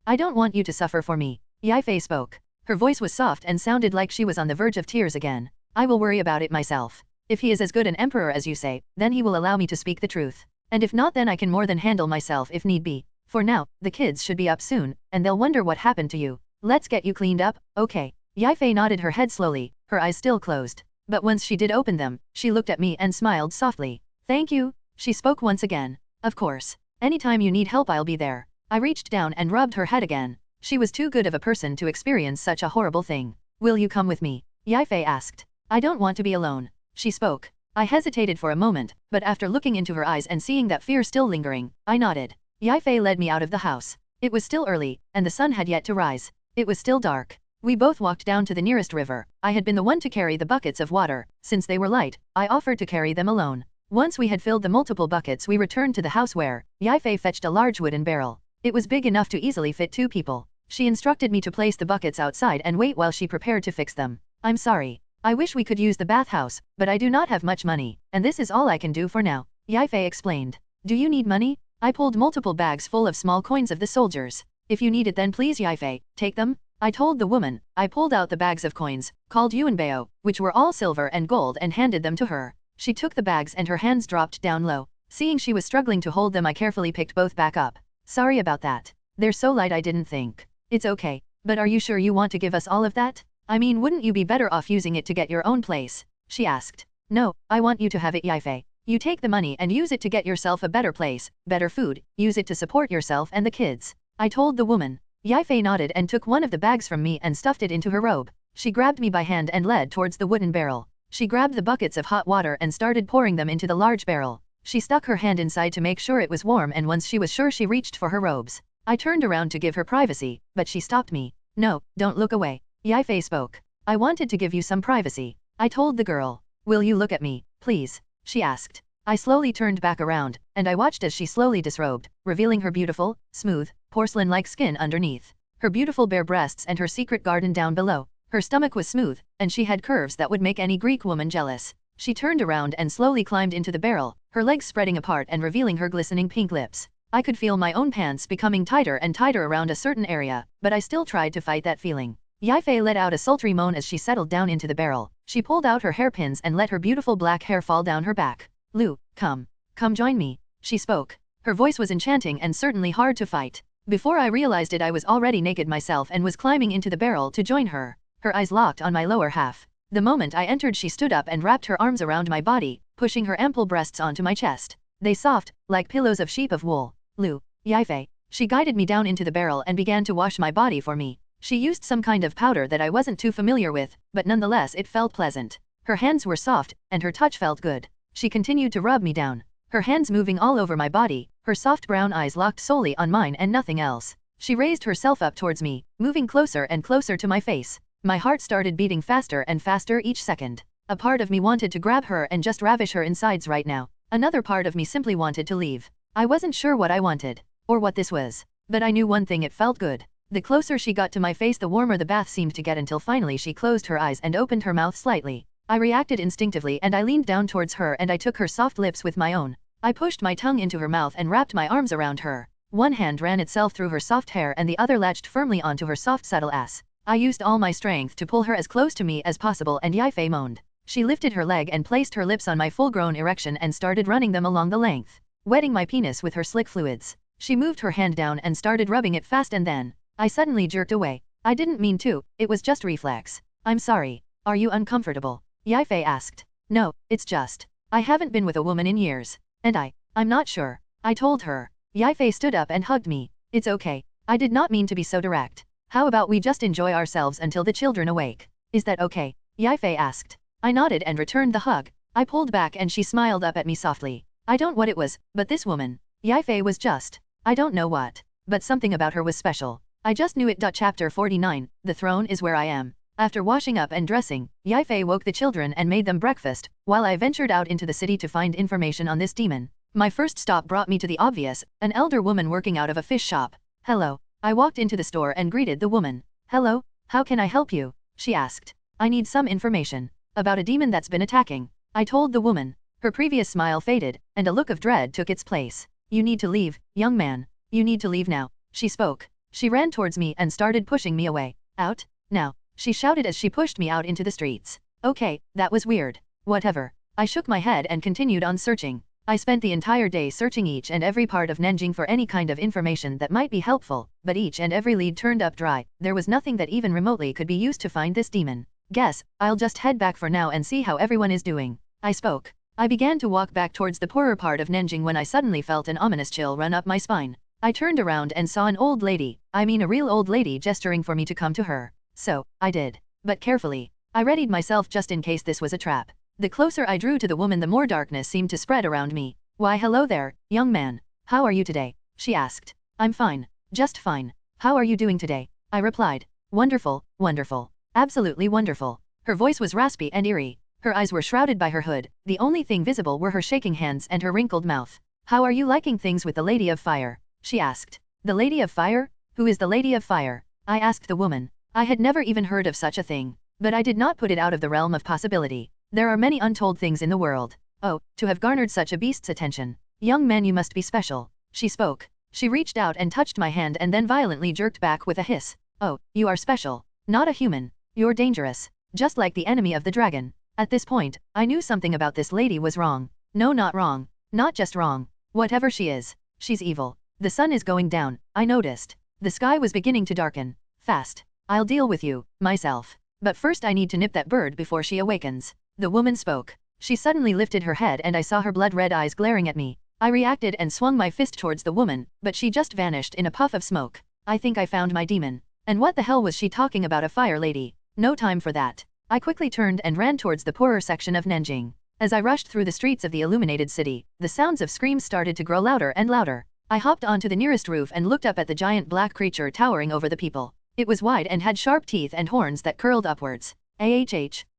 I don't want you to suffer for me. Yifei spoke. Her voice was soft and sounded like she was on the verge of tears again. I will worry about it myself. If he is as good an emperor as you say, then he will allow me to speak the truth. And if not, then I can more than handle myself if need be. For now, the kids should be up soon, and they'll wonder what happened to you. Let's get you cleaned up, okay? Yifei nodded her head slowly, her eyes still closed. But once she did open them, she looked at me and smiled softly. Thank you, she spoke once again. Of course. Anytime you need help I'll be there. I reached down and rubbed her head again. She was too good of a person to experience such a horrible thing. Will you come with me? Yifei asked. I don't want to be alone. She spoke. I hesitated for a moment, but after looking into her eyes and seeing that fear still lingering, I nodded. Yifei led me out of the house. It was still early, and the sun had yet to rise. It was still dark. We both walked down to the nearest river. I had been the one to carry the buckets of water. Since they were light, I offered to carry them alone. Once we had filled the multiple buckets we returned to the house where Yifei fetched a large wooden barrel. It was big enough to easily fit 2 people. She instructed me to place the buckets outside and wait while she prepared to fix them. I'm sorry. I wish we could use the bathhouse, but I do not have much money, and this is all I can do for now, Yifei explained. Do you need money? I pulled multiple bags full of small coins of the soldiers. If you need it then please Yifei, take them, I told the woman. I pulled out the bags of coins, called yuanbao, which were all silver and gold, and handed them to her. She took the bags and her hands dropped down low. Seeing she was struggling to hold them I carefully picked both back up. Sorry about that. They're so light I didn't think. It's okay. But are you sure you want to give us all of that? I mean, wouldn't you be better off using it to get your own place? She asked. No, I want you to have it Yifei. You take the money and use it to get yourself a better place, better food, use it to support yourself and the kids. I told the woman. Yifei nodded and took one of the bags from me and stuffed it into her robe. She grabbed me by hand and led towards the wooden barrel. She grabbed the buckets of hot water and started pouring them into the large barrel. She stuck her hand inside to make sure it was warm, and once she was sure she reached for her robes. I turned around to give her privacy, but she stopped me. No, don't look away. Yifei spoke. I wanted to give you some privacy. I told the girl. Will you look at me, please? She asked. I slowly turned back around, and I watched as she slowly disrobed, revealing her beautiful, smooth, porcelain-like skin underneath, her beautiful bare breasts and her secret garden down below. Her stomach was smooth, and she had curves that would make any Greek woman jealous. She turned around and slowly climbed into the barrel, her legs spreading apart and revealing her glistening pink lips. I could feel my own pants becoming tighter and tighter around a certain area, but I still tried to fight that feeling. Yifei let out a sultry moan as she settled down into the barrel. She pulled out her hairpins and let her beautiful black hair fall down her back. Lu, come join me, she spoke. Her voice was enchanting and certainly hard to fight. Before I realized it I was already naked myself and was climbing into the barrel to join her. her eyes locked on my lower half. The moment I entered she stood up and wrapped her arms around my body, pushing her ample breasts onto my chest. They soft, like pillows of sheep of wool. Lu, Yifei. She guided me down into the barrel and began to wash my body for me. She used some kind of powder that I wasn't too familiar with, but nonetheless it felt pleasant. Her hands were soft, and her touch felt good. She continued to rub me down, her hands moving all over my body, her soft brown eyes locked solely on mine and nothing else. She raised herself up towards me, moving closer and closer to my face. My heart started beating faster and faster each second. A part of me wanted to grab her and just ravish her insides right now. Another part of me simply wanted to leave. I wasn't sure what I wanted, or what this was, but I knew one thing: it felt good. The closer she got to my face, the warmer the bath seemed to get, until finally she closed her eyes and opened her mouth slightly. I reacted instinctively and I leaned down towards her and I took her soft lips with my own. I pushed my tongue into her mouth and wrapped my arms around her. One hand ran itself through her soft hair and the other latched firmly onto her soft subtle ass. I used all my strength to pull her as close to me as possible, and Yifei moaned. She lifted her leg and placed her lips on my full-grown erection and started running them along the length, wetting my penis with her slick fluids. She moved her hand down and started rubbing it fast, and then I suddenly jerked away. I didn't mean to, it was just reflex. I'm sorry. Are you uncomfortable? Yifei asked. No, it's just, I haven't been with a woman in years. And I'm not sure. I told her. Yifei stood up and hugged me. It's okay. I did not mean to be so direct. How about we just enjoy ourselves until the children awake? Is that okay? Yifei asked. I nodded and returned the hug. I pulled back and she smiled up at me softly. I don't know what it was, but this woman, Yifei, was just, I don't know what, but something about her was special. I just knew it. Chapter 49, The Throne is Where I Am. After washing up and dressing, Yifei woke the children and made them breakfast, while I ventured out into the city to find information on this demon. My first stop brought me to the obvious, an elder woman working out of a fish shop. Hello. I walked into the store and greeted the woman. Hello, how can I help you? She asked. I need some information about a demon that's been attacking. I told the woman. Her previous smile faded, and a look of dread took its place. You need to leave, young man. You need to leave now. She spoke. She ran towards me and started pushing me away. Out, now, she shouted as she pushed me out into the streets. Okay, that was weird. Whatever. I shook my head and continued on searching. I spent the entire day searching each and every part of Nanjing for any kind of information that might be helpful, but each and every lead turned up dry. There was nothing that even remotely could be used to find this demon. Guess, I'll just head back for now and see how everyone is doing. I spoke. I began to walk back towards the poorer part of Nanjing when I suddenly felt an ominous chill run up my spine. I turned around and saw an old lady, I mean a real old lady, gesturing for me to come to her. So, I did. But carefully. I readied myself just in case this was a trap. The closer I drew to the woman, the more darkness seemed to spread around me. Why, hello there, young man. How are you today? She asked. I'm fine. Just fine. How are you doing today? I replied. Wonderful, wonderful. Absolutely wonderful. Her voice was raspy and eerie. Her eyes were shrouded by her hood. The only thing visible were her shaking hands and her wrinkled mouth. How are you liking things with the Lady of Fire? She asked. The Lady of Fire? Who is the Lady of Fire? I asked the woman. I had never even heard of such a thing. But I did not put it out of the realm of possibility. There are many untold things in the world. Oh, to have garnered such a beast's attention. Young man, you must be special. She spoke. She reached out and touched my hand and then violently jerked back with a hiss. Oh, you are special. Not a human. You're dangerous. Just like the enemy of the dragon. At this point, I knew something about this lady was wrong. No, not wrong. Not just wrong. Whatever she is, she's evil. The sun is going down, I noticed. The sky was beginning to darken. Fast. I'll deal with you, myself. But first I need to nip that bird before she awakens. The woman spoke. She suddenly lifted her head and I saw her blood-red eyes glaring at me. I reacted and swung my fist towards the woman, but she just vanished in a puff of smoke. I think I found my demon. And what the hell was she talking about, a fire lady? No time for that. I quickly turned and ran towards the poorer section of Nanjing. As I rushed through the streets of the illuminated city, the sounds of screams started to grow louder and louder. I hopped onto the nearest roof and looked up at the giant black creature towering over the people. It was wide and had sharp teeth and horns that curled upwards.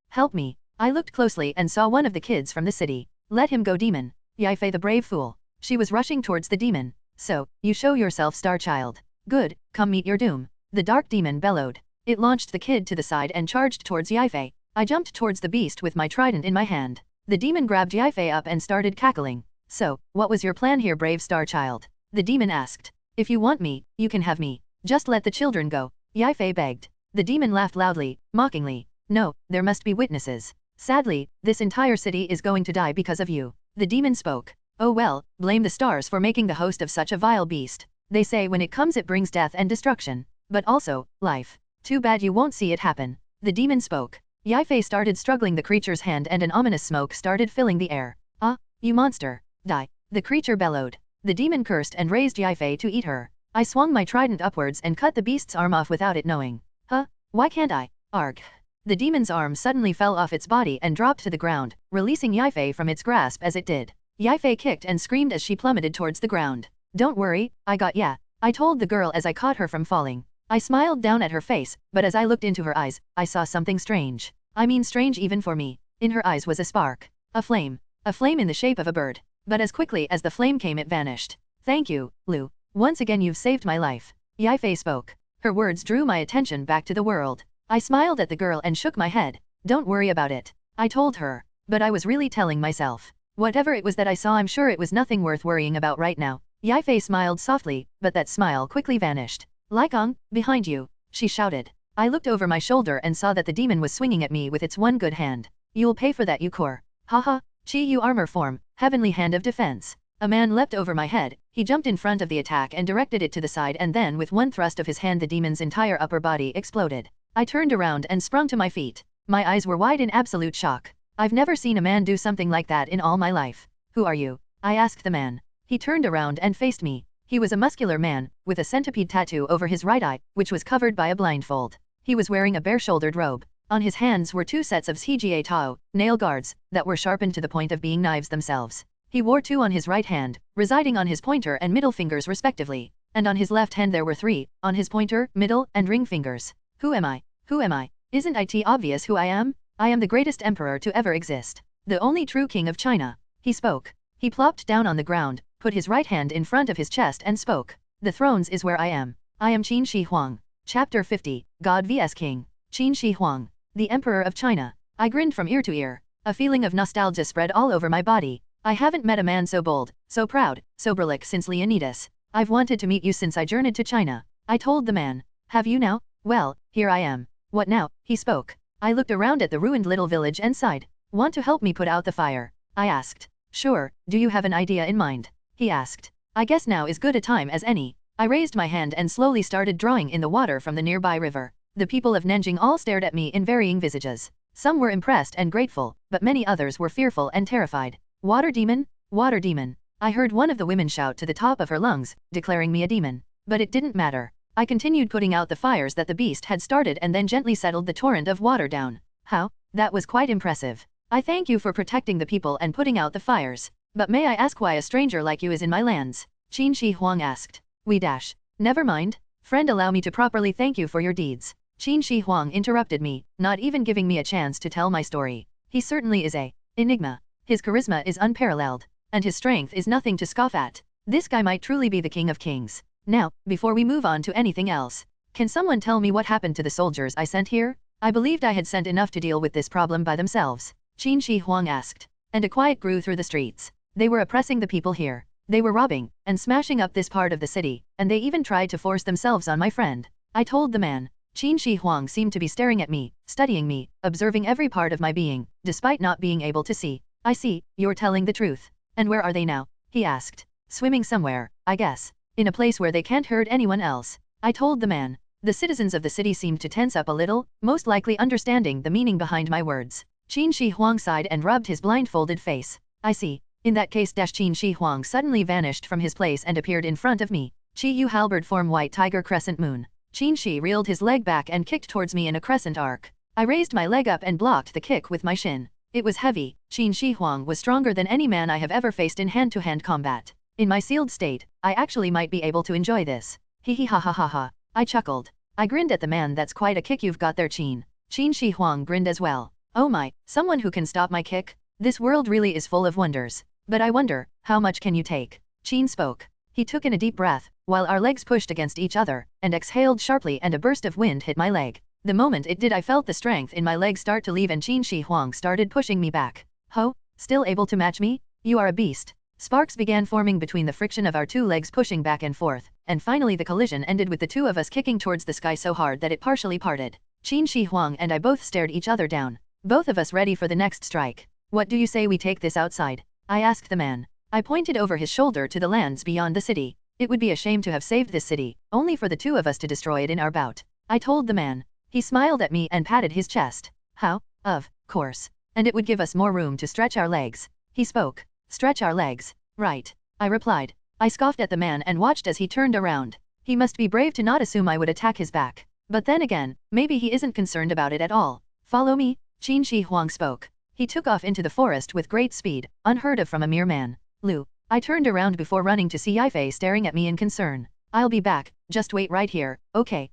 Help me. I looked closely and saw one of the kids from the city. Let him go, demon. Yifei, the brave fool. She was rushing towards the demon. So, you show yourself, star child. Good, come meet your doom. The dark demon bellowed. It launched the kid to the side and charged towards Yifei. I jumped towards the beast with my trident in my hand. The demon grabbed Yifei up and started cackling. So, what was your plan here, brave star child? The demon asked. If you want me, you can have me. Just let the children go. Yifei begged. The demon laughed loudly, mockingly. No, there must be witnesses. Sadly, this entire city is going to die because of you. The demon spoke. Oh well, blame the stars for making the host of such a vile beast. They say when it comes it brings death and destruction. But also, life. Too bad you won't see it happen. The demon spoke. Yifei started struggling the creature's hand and an ominous smoke started filling the air. Ah, you monster! Die! The creature bellowed. The demon cursed and raised Yifei to eat her. I swung my trident upwards and cut the beast's arm off without it knowing. Huh? Why can't I? Arg. The demon's arm suddenly fell off its body and dropped to the ground, releasing Yifei from its grasp as it did. Yifei kicked and screamed as she plummeted towards the ground. Don't worry, I got ya, I told the girl as I caught her from falling. I smiled down at her face, but as I looked into her eyes, I saw something strange. I mean strange even for me. In her eyes was a spark. A flame. A flame in the shape of a bird. But as quickly as the flame came it vanished. Thank you, Lu. Once again you've saved my life. Yifei spoke. Her words drew my attention back to the world. I smiled at the girl and shook my head. Don't worry about it. I told her. But I was really telling myself. Whatever it was that I saw, I'm sure it was nothing worth worrying about right now. Yifei smiled softly, but that smile quickly vanished. Likong, behind you, she shouted. I looked over my shoulder and saw that the demon was swinging at me with its one good hand. You'll pay for that, you core. Haha, Chi Yu armor form, heavenly hand of defense. A man leapt over my head, he jumped in front of the attack and directed it to the side, and then with one thrust of his hand the demon's entire upper body exploded. I turned around and sprung to my feet. My eyes were wide in absolute shock. I've never seen a man do something like that in all my life. Who are you? I asked the man. He turned around and faced me. He was a muscular man, with a centipede tattoo over his right eye, which was covered by a blindfold. He was wearing a bare-shouldered robe. On his hands were 2 sets of CGA Tao, nail guards, that were sharpened to the point of being knives themselves. He wore 2 on his right hand, residing on his pointer and middle fingers respectively, and on his left hand there were 3, on his pointer, middle, and ring fingers. Who am I? Who am I? Isn't it obvious who I am? I am the greatest emperor to ever exist. The only true king of China. He spoke. He plopped down on the ground, put his right hand in front of his chest and spoke. The thrones is where I am. I am Qin Shi Huang. Chapter 50, God vs King. Qin Shi Huang. The Emperor of China. I grinned from ear to ear. A feeling of nostalgia spread all over my body. I haven't met a man so bold, so proud, so brolic since Leonidas. I've wanted to meet you since I journeyed to China. I told the man. Have you now? Well, here I am. What now? He spoke. I looked around at the ruined little village and sighed. Want to help me put out the fire? I asked. Sure, do you have an idea in mind? He asked. I guess now is good a time as any. I raised my hand and slowly started drawing in the water from the nearby river. The people of Nanjing all stared at me in varying visages. Some were impressed and grateful, but many others were fearful and terrified. Water demon? Water demon. I heard one of the women shout to the top of her lungs, declaring me a demon. But it didn't matter. I continued putting out the fires that the beast had started and then gently settled the torrent of water down. How? That was quite impressive. I thank you for protecting the people and putting out the fires. But may I ask why a stranger like you is in my lands? Qin Shi Huang asked. We dash. Never mind. Friend, allow me to properly thank you for your deeds. Qin Shi Huang interrupted me, not even giving me a chance to tell my story. He certainly is a enigma. His charisma is unparalleled, and his strength is nothing to scoff at. This guy might truly be the king of kings. Now, before we move on to anything else, can someone tell me what happened to the soldiers I sent here? I believed I had sent enough to deal with this problem by themselves. Qin Shi Huang asked. And a quiet grew through the streets. They were oppressing the people here. They were robbing and smashing up this part of the city, and they even tried to force themselves on my friend. I told the man. Qin Shi Huang seemed to be staring at me, studying me, observing every part of my being, despite not being able to see. I see, you're telling the truth. And where are they now? He asked. Swimming somewhere, I guess. In a place where they can't hurt anyone else. I told the man. The citizens of the city seemed to tense up a little, most likely understanding the meaning behind my words. Qin Shi Huang sighed and rubbed his blindfolded face. I see. In that case, Qin Shi Huang suddenly vanished from his place and appeared in front of me. Chi Yu halberd form white tiger crescent moon. Qin Shi reeled his leg back and kicked towards me in a crescent arc. I raised my leg up and blocked the kick with my shin. It was heavy. Qin Shi Huang was stronger than any man I have ever faced in hand-to-hand combat. In my sealed state, I actually might be able to enjoy this. Hee hee ha ha ha ha. I chuckled. I grinned at the man. That's quite a kick you've got there, Qin. Qin Shi Huang grinned as well. Oh my, someone who can stop my kick? This world really is full of wonders. But I wonder, how much can you take? Qin spoke. He took in a deep breath, while our legs pushed against each other, and exhaled sharply, and a burst of wind hit my leg. The moment it did, I felt the strength in my leg start to leave and Qin Shi Huang started pushing me back. Ho? Still able to match me? You are a beast. Sparks began forming between the friction of our 2 legs pushing back and forth, and finally the collision ended with the 2 of us kicking towards the sky so hard that it partially parted. Qin Shi Huang and I both stared each other down, both of us ready for the next strike. What do you say we take this outside? I asked the man. I pointed over his shoulder to the lands beyond the city. It would be a shame to have saved this city, only for the 2 of us to destroy it in our bout. I told the man. He smiled at me and patted his chest. How? Of course. And it would give us more room to stretch our legs. He spoke. Stretch our legs. Right. I replied. I scoffed at the man and watched as he turned around. He must be brave to not assume I would attack his back. But then again, maybe he isn't concerned about it at all. Follow me? Qin Shi Huang spoke. He took off into the forest with great speed, unheard of from a mere man. Lu. I turned around before running to see Yifei staring at me in concern. I'll be back, just wait right here, okay,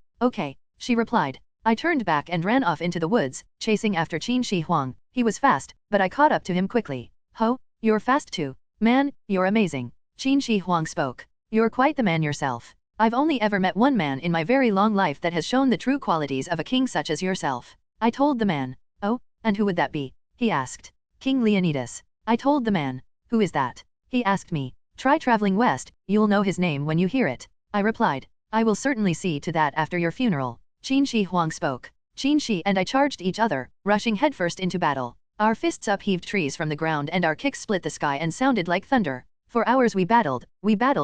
she replied. I turned back and ran off into the woods, chasing after Qin Shi Huang. He was fast, but I caught up to him quickly. Ho, you're fast too. Man, you're amazing. Qin Shi Huang spoke. You're quite the man yourself. I've only ever met one man in my very long life that has shown the true qualities of a king such as yourself. I told the man. Oh, and who would that be? He asked. King Leonidas. I told the man. Who is that? He asked me. Try traveling west, you'll know his name when you hear it. I replied. I will certainly see to that after your funeral. Qin Shi Huang spoke. Qin Shi and I charged each other, rushing headfirst into battle. Our fists upheaved trees from the ground and our kicks split the sky and sounded like thunder. For hours we battled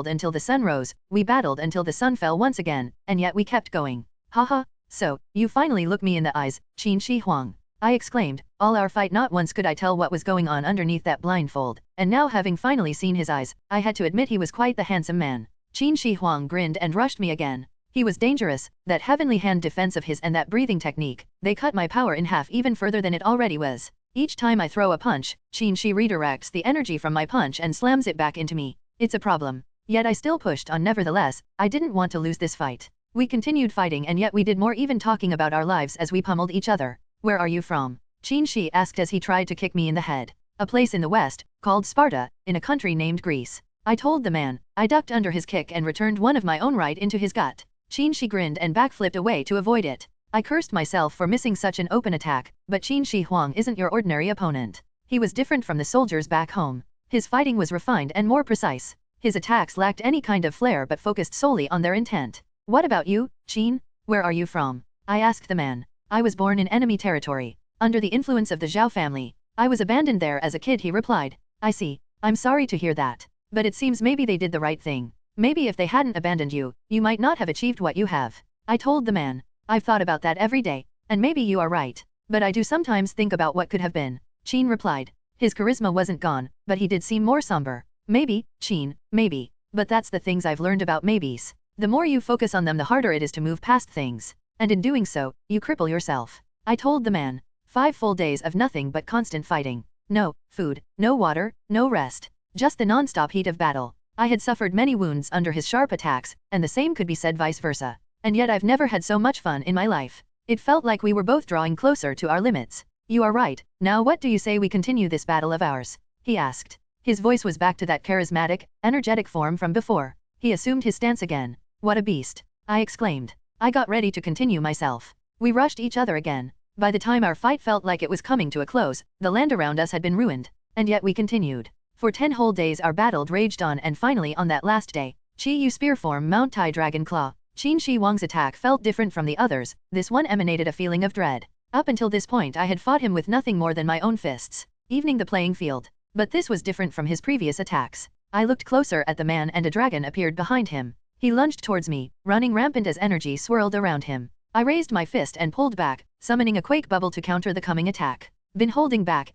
until the sun rose, we battled until the sun fell once again, and yet we kept going. Haha, so, you finally look me in the eyes, Qin Shi Huang. I exclaimed. All our fight not once could I tell what was going on underneath that blindfold, and now having finally seen his eyes, I had to admit he was quite the handsome man. Qin Shi Huang grinned and rushed me again. He was dangerous, that heavenly hand defense of his and that breathing technique, they cut my power in half even further than it already was. Each time I throw a punch, Qin Shi redirects the energy from my punch and slams it back into me. It's a problem. Yet I still pushed on nevertheless, I didn't want to lose this fight. We continued fighting and yet we did more even talking about our lives as we pummeled each other. Where are you from? Qin Shi asked as he tried to kick me in the head. A place in the west, called Sparta, in a country named Greece. I told the man. I ducked under his kick and returned one of my own right into his gut. Qin Shi grinned and backflipped away to avoid it. I cursed myself for missing such an open attack, but Qin Shi Huang isn't your ordinary opponent. He was different from the soldiers back home. His fighting was refined and more precise. His attacks lacked any kind of flair but focused solely on their intent. What about you, Qin? Where are you from? I asked the man. I was born in enemy territory, under the influence of the Zhao family. I was abandoned there as a kid, he replied. I see. I'm sorry to hear that. But it seems maybe they did the right thing. Maybe if they hadn't abandoned you, you might not have achieved what you have. I told the man. I've thought about that every day, and maybe you are right. But I do sometimes think about what could have been. Qin replied. His charisma wasn't gone, but he did seem more somber. Maybe, Qin, maybe. But that's the things I've learned about maybes. The more you focus on them the harder it is to move past things. And in doing so, you cripple yourself. I told the man. 5 full days of nothing but constant fighting. No food, no water, no rest. Just the non-stop heat of battle. I had suffered many wounds under his sharp attacks, and the same could be said vice versa. And yet I've never had so much fun in my life. It felt like we were both drawing closer to our limits. You are right. Now what do you say we continue this battle of ours? He asked. His voice was back to that charismatic, energetic form from before. He assumed his stance again. What a beast. I exclaimed. I got ready to continue myself. We rushed each other again. By the time our fight felt like it was coming to a close, the land around us had been ruined. And yet we continued. For 10 whole days our battle raged on, and finally on that last day, Qi Yu spear form Mount Tai Dragon Claw. Qin Shi Huang's attack felt different from the others. This one emanated a feeling of dread. Up until this point I had fought him with nothing more than my own fists, evening the playing field. But this was different from his previous attacks. I looked closer at the man and a dragon appeared behind him. He lunged towards me, running rampant as energy swirled around him. I raised my fist and pulled back, summoning a quake bubble to counter the coming attack. Been holding back,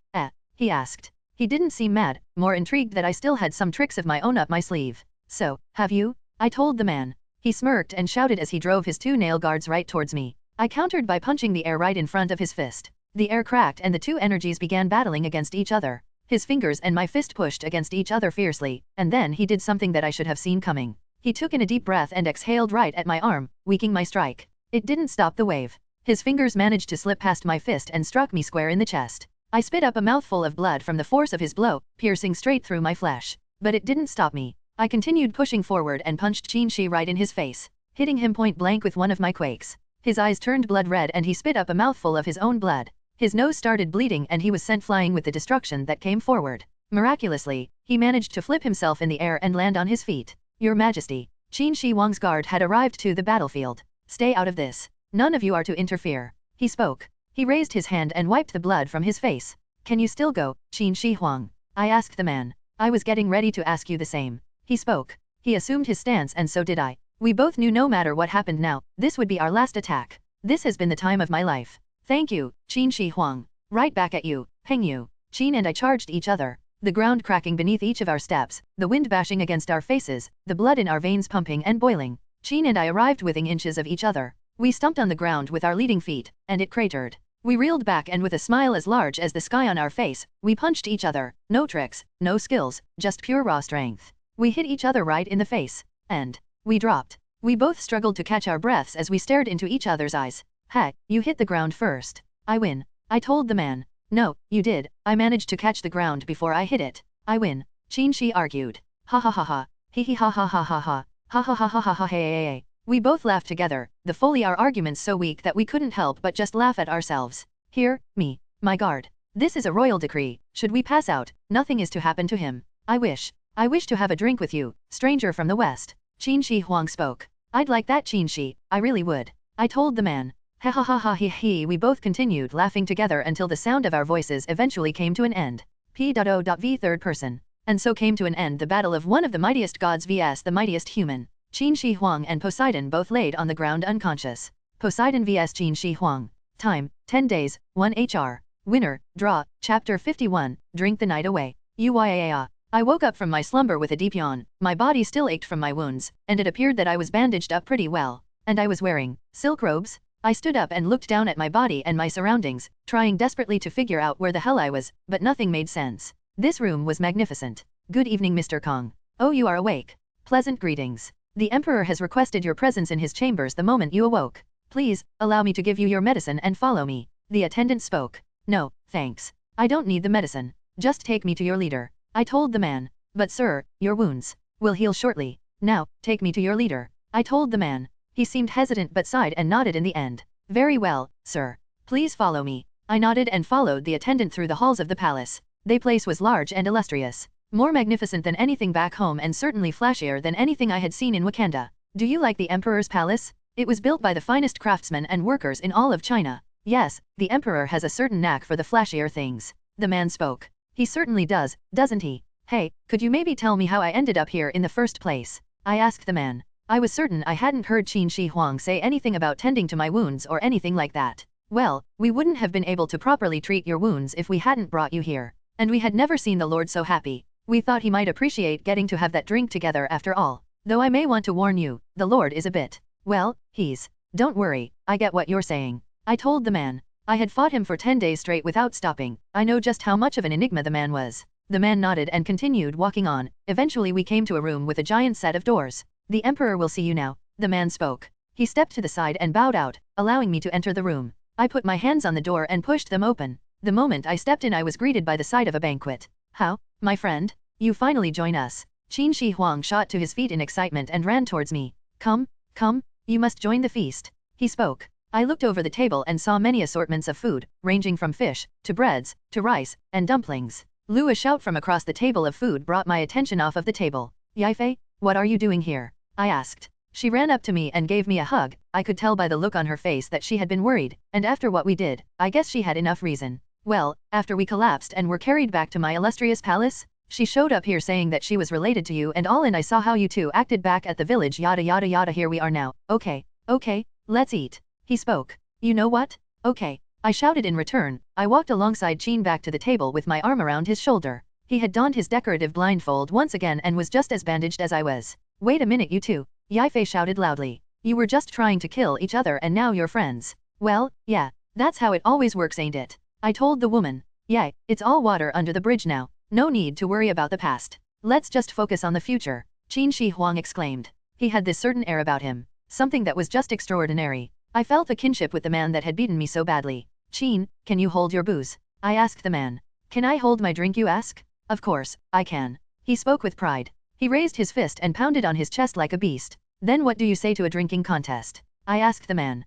he asked. He didn't seem mad, more intrigued that I still had some tricks of my own up my sleeve. So, have you? I told the man. He smirked and shouted as he drove his 2 nail guards right towards me. I countered by punching the air right in front of his fist. The air cracked and the 2 energies began battling against each other. His fingers and my fist pushed against each other fiercely, and then he did something that I should have seen coming. He took in a deep breath and exhaled right at my arm, weakening my strike. It didn't stop the wave. His fingers managed to slip past my fist and struck me square in the chest. I spit up a mouthful of blood from the force of his blow, piercing straight through my flesh. But it didn't stop me. I continued pushing forward and punched Qin Shi right in his face, hitting him point blank with one of my quakes. His eyes turned blood red and he spit up a mouthful of his own blood. His nose started bleeding and he was sent flying with the destruction that came forward. Miraculously, he managed to flip himself in the air and land on his feet. Your Majesty, Qin Shi Huang's guard had arrived to the battlefield. Stay out of this. None of you are to interfere. He spoke. He raised his hand and wiped the blood from his face. Can you still go, Qin Shi Huang? I asked the man. I was getting ready to ask you the same. He spoke. He assumed his stance and so did I. We both knew no matter what happened now, this would be our last attack. This has been the time of my life. Thank you, Qin Shi Huang. Right back at you, Heng Yu. Qin and I charged each other. The ground cracking beneath each of our steps, the wind bashing against our faces, the blood in our veins pumping and boiling. Qin and I arrived within inches of each other. We stumped on the ground with our leading feet, and it cratered. We reeled back and with a smile as large as the sky on our face, we punched each other. No tricks, no skills, just pure raw strength. We hit each other right in the face. And we dropped. We both struggled to catch our breaths as we stared into each other's eyes. Hey, you hit the ground first. I win. I told the man. No, you did. I managed to catch the ground before I hit it. I win. Qin Shi argued. Ha ha ha ha. Hee hee ha ha ha ha ha. Ha ha ha ha ha ha hey hey hey. We both laughed together, the folly our arguments so weak that we couldn't help but just laugh at ourselves. Here, me. My guard. This is a royal decree. Should we pass out, nothing is to happen to him. I wish to have a drink with you, stranger from the west. Qin Shi Huang spoke. I'd like that, Qin Shi, I really would. I told the man. Ha ha ha ha he he. We both continued laughing together until the sound of our voices eventually came to an end. P.O.V. Third person. And so came to an end the battle of one of the mightiest gods vs the mightiest human. Qin Shi Huang and Poseidon both laid on the ground unconscious. Poseidon vs Qin Shi Huang. Time, 10 days, 1 HR. Winner, draw, Chapter 51, drink the night away. Uyaya. I woke up from my slumber with a deep yawn, my body still ached from my wounds, and it appeared that I was bandaged up pretty well. And I was wearing silk robes? I stood up and looked down at my body and my surroundings, trying desperately to figure out where the hell I was, but nothing made sense. This room was magnificent. Good evening, Mr. Kong. Oh, you are awake. Pleasant greetings. The Emperor has requested your presence in his chambers the moment you awoke. Please, allow me to give you your medicine and follow me. The attendant spoke. No, thanks. I don't need the medicine. Just take me to your leader. I told the man. But sir, your wounds will heal shortly. Now, take me to your leader. I told the man. He seemed hesitant but sighed and nodded in the end. Very well, sir. Please follow me. I nodded and followed the attendant through the halls of the palace. The place was large and illustrious. More magnificent than anything back home and certainly flashier than anything I had seen in Wakanda. Do you like the Emperor's palace? It was built by the finest craftsmen and workers in all of China. Yes, the Emperor has a certain knack for the flashier things. The man spoke. He certainly does, doesn't he? Hey, could you maybe tell me how I ended up here in the first place? I asked the man. I was certain I hadn't heard Qin Shi Huang say anything about tending to my wounds or anything like that. Well, we wouldn't have been able to properly treat your wounds if we hadn't brought you here. And we had never seen the Lord so happy. We thought he might appreciate getting to have that drink together after all. Though I may want to warn you, the Lord is a bit, well, he's. Don't worry, I get what you're saying. I told the man. I had fought him for 10 days straight without stopping. I know just how much of an enigma the man was. The man nodded and continued walking on. Eventually we came to a room with a giant set of doors. The Emperor will see you now, the man spoke. He stepped to the side and bowed out, allowing me to enter the room. I put my hands on the door and pushed them open. The moment I stepped in I was greeted by the sight of a banquet. How, my friend? You finally join us. Qin Shi Huang shot to his feet in excitement and ran towards me. Come, you must join the feast. He spoke. I looked over the table and saw many assortments of food, ranging from fish, to breads, to rice, and dumplings. A shout from across the table of food brought my attention off of the table. Yifei, what are you doing here? I asked. She ran up to me and gave me a hug. I could tell by the look on her face that she had been worried, and after what we did, I guess she had enough reason. Well, after we collapsed and were carried back to my illustrious palace, she showed up here saying that she was related to you and all, and I saw how you two acted back at the village, yada yada yada. Here we are now. Okay, let's eat. He spoke. You know what? Okay. I shouted in return. I walked alongside Qin back to the table with my arm around his shoulder. He had donned his decorative blindfold once again and was just as bandaged as I was. Wait a minute, you two. Yifei shouted loudly. You were just trying to kill each other and now you're friends. Well, yeah, that's how it always works, ain't it? I told the woman. Yeah, it's all water under the bridge now. No need to worry about the past. Let's just focus on the future, Qin Shi Huang exclaimed. He had this certain air about him. Something that was just extraordinary. I felt a kinship with the man that had beaten me so badly. Qin, can you hold your booze? I asked the man. Can I hold my drink, you ask? Of course, I can. He spoke with pride. He raised his fist and pounded on his chest like a beast. Then what do you say to a drinking contest? I asked the man.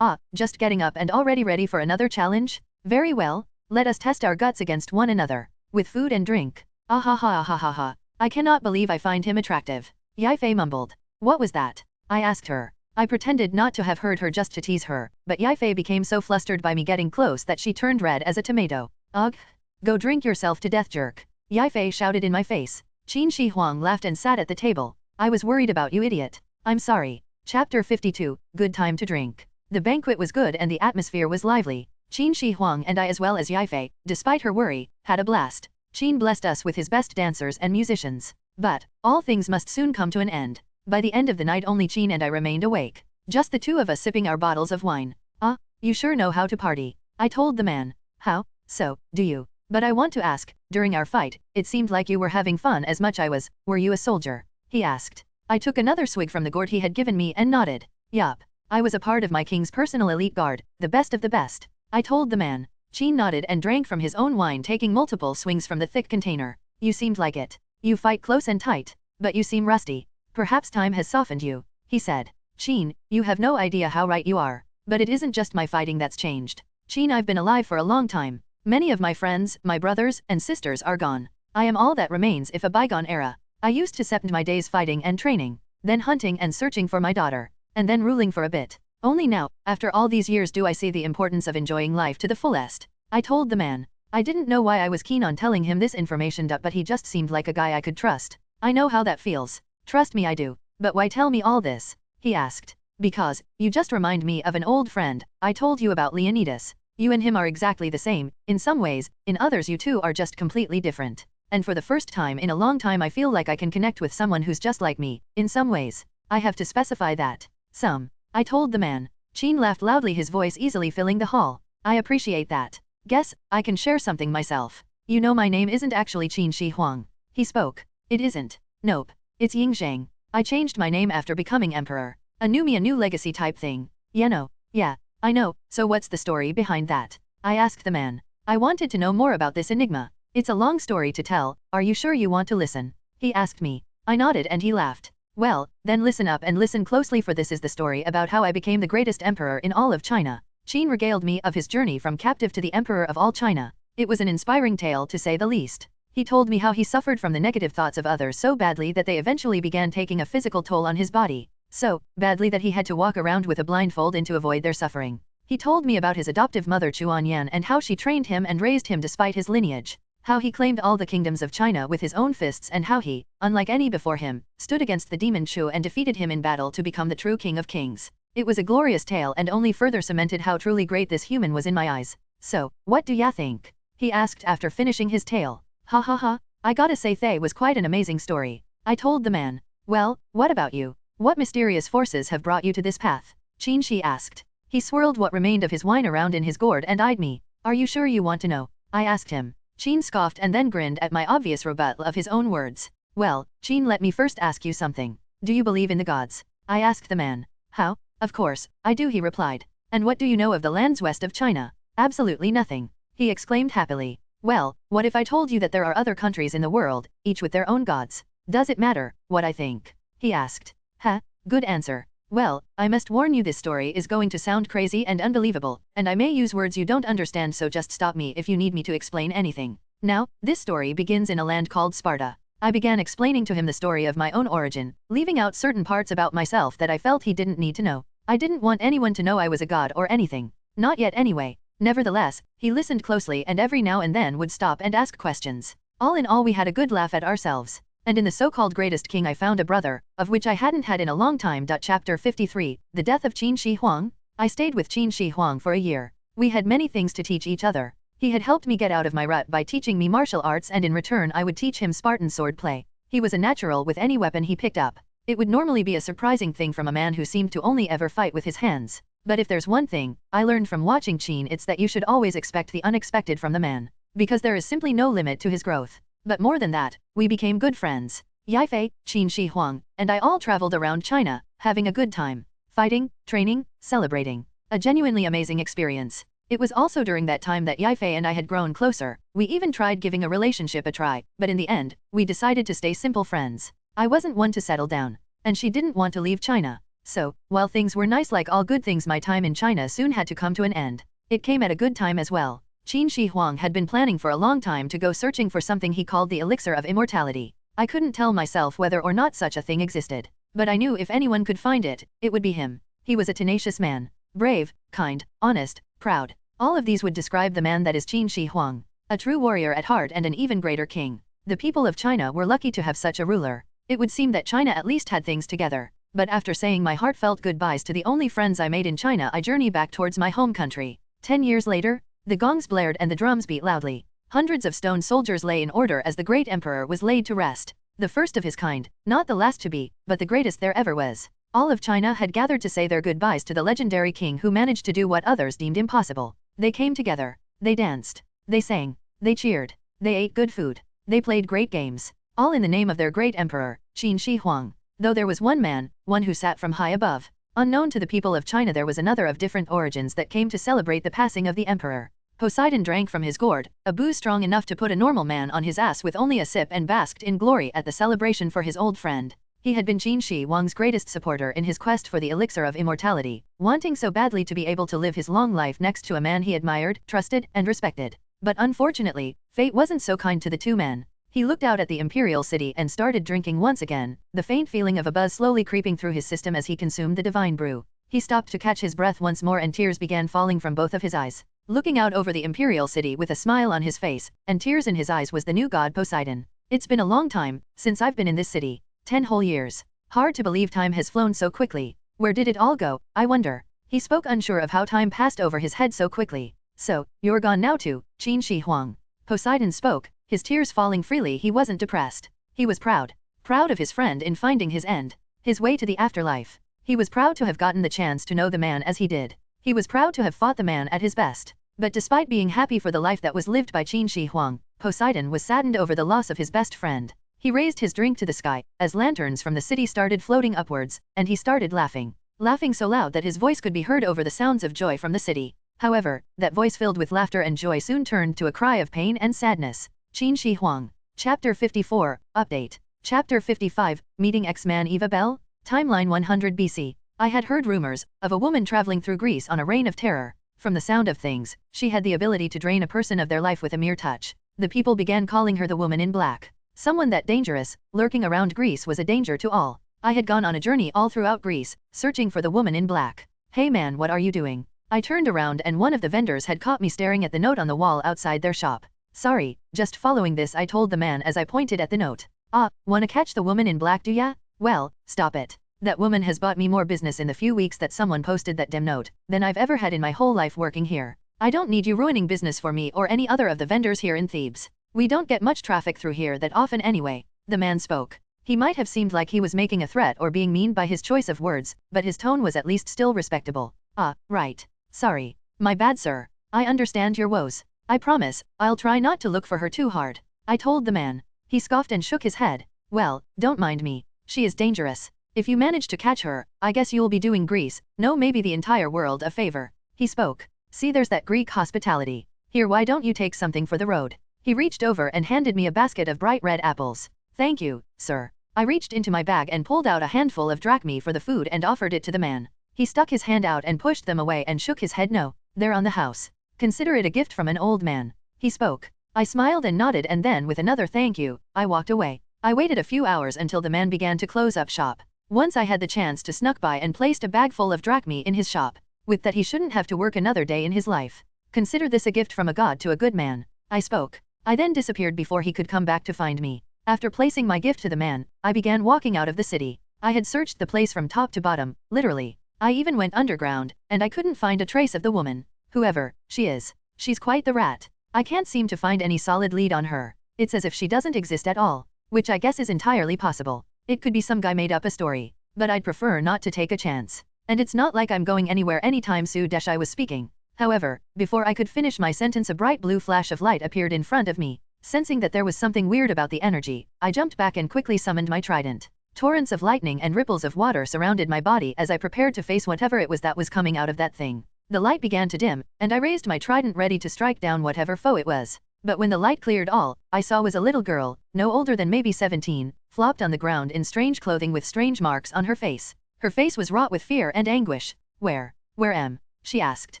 Just getting up and already ready for another challenge? Very well, let us test our guts against one another. With food and drink. Ah ha ha ha ha ha. I cannot believe I find him attractive. Yifei mumbled. What was that? I asked her. I pretended not to have heard her just to tease her, but Yifei became so flustered by me getting close that she turned red as a tomato. Ugh. Go drink yourself to death, jerk. Yifei shouted in my face. Qin Shi Huang laughed and sat at the table. I was worried about you, idiot. I'm sorry. Chapter 52, Good time to drink. The banquet was good and the atmosphere was lively. Qin Shi Huang and I, as well as Yifei, despite her worry, had a blast. Qin blessed us with his best dancers and musicians. But all things must soon come to an end. By the end of the night only Qin and I remained awake. Just the two of us sipping our bottles of wine. "Ah, you sure know how to party," I told the man. "How so, do you? But I want to ask, during our fight, it seemed like you were having fun as much I was. Were you a soldier?" he asked. I took another swig from the gourd he had given me and nodded. "Yup. I was a part of my king's personal elite guard, the best of the best," I told the man. Qin nodded and drank from his own wine, taking multiple swings from the thick container. "You seemed like it. You fight close and tight. But you seem rusty. Perhaps time has softened you," he said. "Qin, you have no idea how right you are. But it isn't just my fighting that's changed. Qin, I've been alive for a long time. Many of my friends, my brothers, and sisters are gone. I am all that remains of a bygone era. I used to spend my days fighting and training, then hunting and searching for my daughter, and then ruling for a bit. Only now, after all these years, do I see the importance of enjoying life to the fullest," I told the man. I didn't know why I was keen on telling him this information, but he just seemed like a guy I could trust. "I know how that feels. Trust me, I do. But why tell me all this?" he asked. "Because you just remind me of an old friend. I told you about Leonidas. You and him are exactly the same, in some ways, in others you two are just completely different. And for the first time in a long time I feel like I can connect with someone who's just like me, in some ways. I have to specify that. Some," I told the man. Qin laughed loudly, his voice easily filling the hall. "I appreciate that. Guess I can share something myself. You know, my name isn't actually Qin Shi Huang." He spoke. "It isn't. Nope. It's Ying Zhang. I changed my name after becoming emperor. A new legacy type thing. Yeah, I know. So what's the story behind that?" I asked the man. I wanted to know more about this enigma. "It's a long story to tell. Are you sure you want to listen?" he asked me. I nodded and he laughed. "Well, then listen up and listen closely, for this is the story about how I became the greatest emperor in all of China." Qin regaled me of his journey from captive to the emperor of all China. It was an inspiring tale, to say the least. He told me how he suffered from the negative thoughts of others so badly that they eventually began taking a physical toll on his body. So badly that he had to walk around with a blindfold to avoid their suffering. He told me about his adoptive mother Chuan Yan and how she trained him and raised him despite his lineage. How he claimed all the kingdoms of China with his own fists, and how he, unlike any before him, stood against the demon Chu and defeated him in battle to become the true king of kings. It was a glorious tale and only further cemented how truly great this human was in my eyes. "So, what do ya think?" he asked after finishing his tale. "Ha ha ha, I gotta say they was quite an amazing story," I told the man. "Well, what about you? What mysterious forces have brought you to this path?" Qin Shi asked. He swirled what remained of his wine around in his gourd and eyed me. "Are you sure you want to know?" I asked him. Qin scoffed and then grinned at my obvious rebuttal of his own words. "Well, Qin, let me first ask you something. Do you believe in the gods?" I asked the man. "How? Of course, I do," he replied. "And what do you know of the lands west of China?" "Absolutely nothing," he exclaimed happily. "Well, what if I told you that there are other countries in the world, each with their own gods? Does it matter what I think?" he asked. "Huh? Good answer. Well, I must warn you, this story is going to sound crazy and unbelievable, and I may use words you don't understand, so just stop me if you need me to explain anything. Now, this story begins in a land called Sparta." I began explaining to him the story of my own origin, leaving out certain parts about myself that I felt he didn't need to know. I didn't want anyone to know I was a god or anything. Not yet anyway. Nevertheless, he listened closely and every now and then would stop and ask questions. All in all, we had a good laugh at ourselves. And in the so-called greatest king I found a brother, of which I hadn't had in a long time. Chapter 53, The Death of Qin Shi Huang. I stayed with Qin Shi Huang for a year. We had many things to teach each other. He had helped me get out of my rut by teaching me martial arts, and in return I would teach him Spartan sword play. He was a natural with any weapon he picked up. It would normally be a surprising thing from a man who seemed to only ever fight with his hands. But if there's one thing I learned from watching Qin, it's that you should always expect the unexpected from the man. Because there is simply no limit to his growth. But more than that, we became good friends. Yifei, Qin Shi Huang, and I all traveled around China, having a good time. Fighting, training, celebrating. A genuinely amazing experience. It was also during that time that Yifei and I had grown closer. We even tried giving a relationship a try, but in the end, we decided to stay simple friends. I wasn't one to settle down, and she didn't want to leave China. So, while things were nice like all good things, my time in China soon had to come to an end. It came at a good time as well. Qin Shi Huang had been planning for a long time to go searching for something he called the elixir of immortality. I couldn't tell myself whether or not such a thing existed. But I knew if anyone could find it, it would be him. He was a tenacious man. Brave, kind, honest, proud. All of these would describe the man that is Qin Shi Huang. A true warrior at heart and an even greater king. The people of China were lucky to have such a ruler. It would seem that China at least had things together. but after saying my heartfelt goodbyes to the only friends I made in China, I journey back towards my home country. 10 years later, the gongs blared and the drums beat loudly. Hundreds of stone soldiers lay in order as the great emperor was laid to rest. The first of his kind, not the last to be, but the greatest there ever was. All of China had gathered to say their goodbyes to the legendary king who managed to do what others deemed impossible. They came together. They danced. They sang. They cheered. They ate good food. They played great games. All in the name of their great emperor, Qin Shi Huang. Though there was one man, one who sat from high above. Unknown to the people of China, there was another of different origins that came to celebrate the passing of the emperor. Poseidon drank from his gourd, a booze strong enough to put a normal man on his ass with only a sip, and basked in glory at the celebration for his old friend. He had been Qin Shi Huang's greatest supporter in his quest for the elixir of immortality, wanting so badly to be able to live his long life next to a man he admired, trusted, and respected. But unfortunately, fate wasn't so kind to the two men. He looked out at the imperial city and started drinking once again, the faint feeling of a buzz slowly creeping through his system as he consumed the divine brew. He stopped to catch his breath once more, and tears began falling from both of his eyes. Looking out over the imperial city with a smile on his face, and tears in his eyes, was the new god Poseidon. It's been a long time since I've been in this city. 10 whole years. Hard to believe time has flown so quickly. Where did it all go, I wonder? He spoke, unsure of how time passed over his head so quickly. So, you're gone now too, Qin Shi Huang. Poseidon spoke, his tears falling freely. He wasn't depressed. He was proud. Proud of his friend in finding his end. His way to the afterlife. He was proud to have gotten the chance to know the man as he did. He was proud to have fought the man at his best. But despite being happy for the life that was lived by Qin Shi Huang, Poseidon was saddened over the loss of his best friend. He raised his drink to the sky, as lanterns from the city started floating upwards, and he started laughing. Laughing so loud that his voice could be heard over the sounds of joy from the city. However, that voice filled with laughter and joy soon turned to a cry of pain and sadness. Qin Shi Huang. Chapter 54, Update. Chapter 55, Meeting X-Man Eva Bell? Timeline 100 BC. I had heard rumors of a woman traveling through Greece on a reign of terror. From the sound of things, she had the ability to drain a person of their life with a mere touch. The people began calling her the Woman in Black. Someone that dangerous, lurking around Greece, was a danger to all. I had gone on a journey all throughout Greece, searching for the Woman in Black. Hey man, what are you doing? I turned around and one of the vendors had caught me staring at the note on the wall outside their shop. Sorry, just following this, I told the man as I pointed at the note. Ah, wanna catch the Woman in Black, do ya? Well, stop it. That woman has bought me more business in the few weeks that someone posted that damn note than I've ever had in my whole life working here. I don't need you ruining business for me or any other of the vendors here in Thebes. We don't get much traffic through here that often anyway. The man spoke. He might have seemed like he was making a threat or being mean by his choice of words, but his tone was at least still respectable. Ah, right. Sorry. My bad, sir. I understand your woes. I promise, I'll try not to look for her too hard. I told the man. He scoffed and shook his head. Well, don't mind me. She is dangerous. If you manage to catch her, I guess you'll be doing Greece, no maybe the entire world, a favor. He spoke. See, there's that Greek hospitality. Here, why don't you take something for the road? He reached over and handed me a basket of bright red apples. Thank you, sir. I reached into my bag and pulled out a handful of drachmae for the food and offered it to the man. He stuck his hand out and pushed them away and shook his head. No, they're on the house. Consider it a gift from an old man. He spoke. I smiled and nodded, and then with another thank you, I walked away. I waited a few hours until the man began to close up shop. Once I had the chance to snuck by and placed a bag full of drachmae in his shop. With that he shouldn't have to work another day in his life. Consider this a gift from a god to a good man. I spoke. I then disappeared before he could come back to find me. After placing my gift to the man, I began walking out of the city. I had searched the place from top to bottom, literally. I even went underground, and I couldn't find a trace of the woman. Whoever she is, she's quite the rat. I can't seem to find any solid lead on her. It's as if she doesn't exist at all, which I guess is entirely possible. It could be some guy made up a story, but I'd prefer not to take a chance. And it's not like I'm going anywhere anytime soon. I was speaking. However, before I could finish my sentence, a bright blue flash of light appeared in front of me. Sensing that there was something weird about the energy, I jumped back and quickly summoned my trident. Torrents of lightning and ripples of water surrounded my body as I prepared to face whatever it was that was coming out of that thing. The light began to dim, and I raised my trident ready to strike down whatever foe it was. But when the light cleared, all I saw was a little girl, no older than maybe 17, flopped on the ground in strange clothing with strange marks on her face. Her face was wrought with fear and anguish. Where am?" she asked.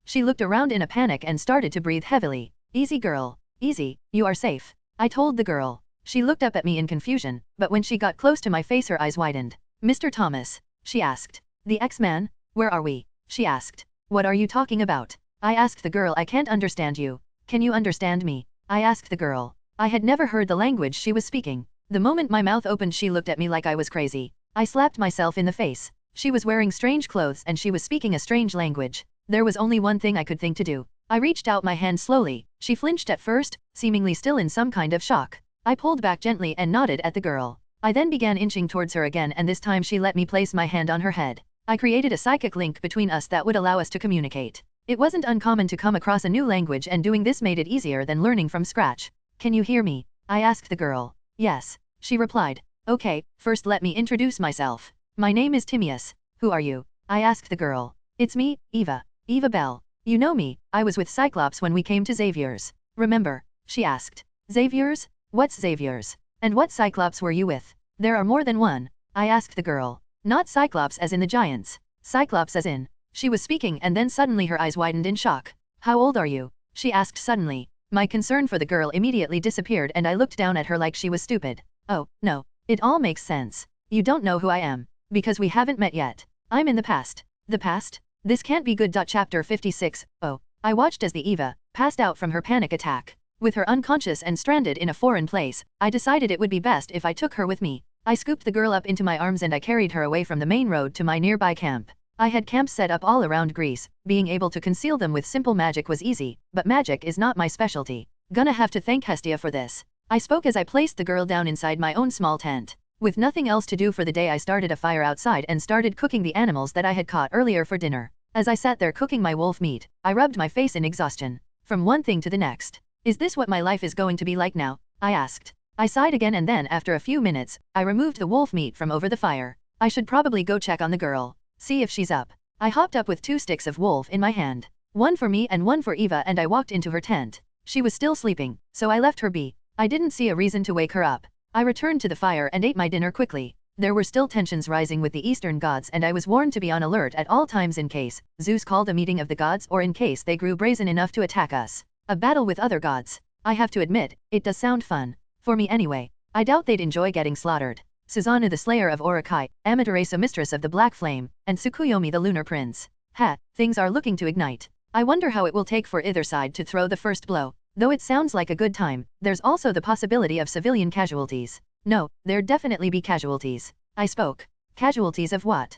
She looked around in a panic and started to breathe heavily. "Easy girl, easy, you are safe," I told the girl. She looked up at me in confusion, but when she got close to my face her eyes widened. "Mr. Thomas?" she asked. "The X-Man? Where are we?" she asked. "What are you talking about?" I asked the girl. "I can't understand you. Can you understand me?" I asked the girl. I had never heard the language she was speaking. The moment my mouth opened she looked at me like I was crazy. I slapped myself in the face. She was wearing strange clothes and she was speaking a strange language. There was only one thing I could think to do. I reached out my hand slowly. She flinched at first, seemingly still in some kind of shock. I pulled back gently and nodded at the girl. I then began inching towards her again, and this time she let me place my hand on her head. I created a psychic link between us that would allow us to communicate. It wasn't uncommon to come across a new language, and doing this made it easier than learning from scratch. Can you hear me? I asked the girl. Yes, she replied. Okay, first let me introduce myself. My name is Timaeus. Who are you? I asked the girl. It's me, Eva. Eva Bell. You know me, I was with Cyclops when we came to Xavier's. Remember? She asked. Xavier's? What's Xavier's? And what Cyclops were you with? There are more than one. I asked the girl. Not Cyclops as in the giants. Cyclops as in. She was speaking and then suddenly her eyes widened in shock. How old are you? She asked suddenly. My concern for the girl immediately disappeared and I looked down at her like she was stupid. Oh, no. It all makes sense. You don't know who I am. Because we haven't met yet. I'm in the past. The past? This can't be good. Chapter 56. Oh. I watched as the Eva passed out from her panic attack. With her unconscious and stranded in a foreign place, I decided it would be best if I took her with me. I scooped the girl up into my arms and I carried her away from the main road to my nearby camp. I had camps set up all around Greece. Being able to conceal them with simple magic was easy, but magic is not my specialty. Gonna have to thank Hestia for this. I spoke as I placed the girl down inside my own small tent. With nothing else to do for the day, I started a fire outside and started cooking the animals that I had caught earlier for dinner. As I sat there cooking my wolf meat, I rubbed my face in exhaustion. From one thing to the next. Is this what my life is going to be like now? I asked. I sighed again, and then after a few minutes, I removed the wolf meat from over the fire. I should probably go check on the girl. See if she's up. I hopped up with 2 sticks of wolf in my hand. One for me and one for Eva, and I walked into her tent. She was still sleeping, so I left her be. I didn't see a reason to wake her up. I returned to the fire and ate my dinner quickly. There were still tensions rising with the Eastern gods, and I was warned to be on alert at all times in case Zeus called a meeting of the gods or in case they grew brazen enough to attack us. A battle with other gods. I have to admit, it does sound fun. For me anyway. I doubt they'd enjoy getting slaughtered. Susanoo the slayer of Orokai, Amaterasu mistress of the Black Flame, and Tsukuyomi the lunar prince. Ha, things are looking to ignite. I wonder how it will take for either side to throw the first blow. Though it sounds like a good time, there's also the possibility of civilian casualties. No, there'd definitely be casualties. I spoke. Casualties of what?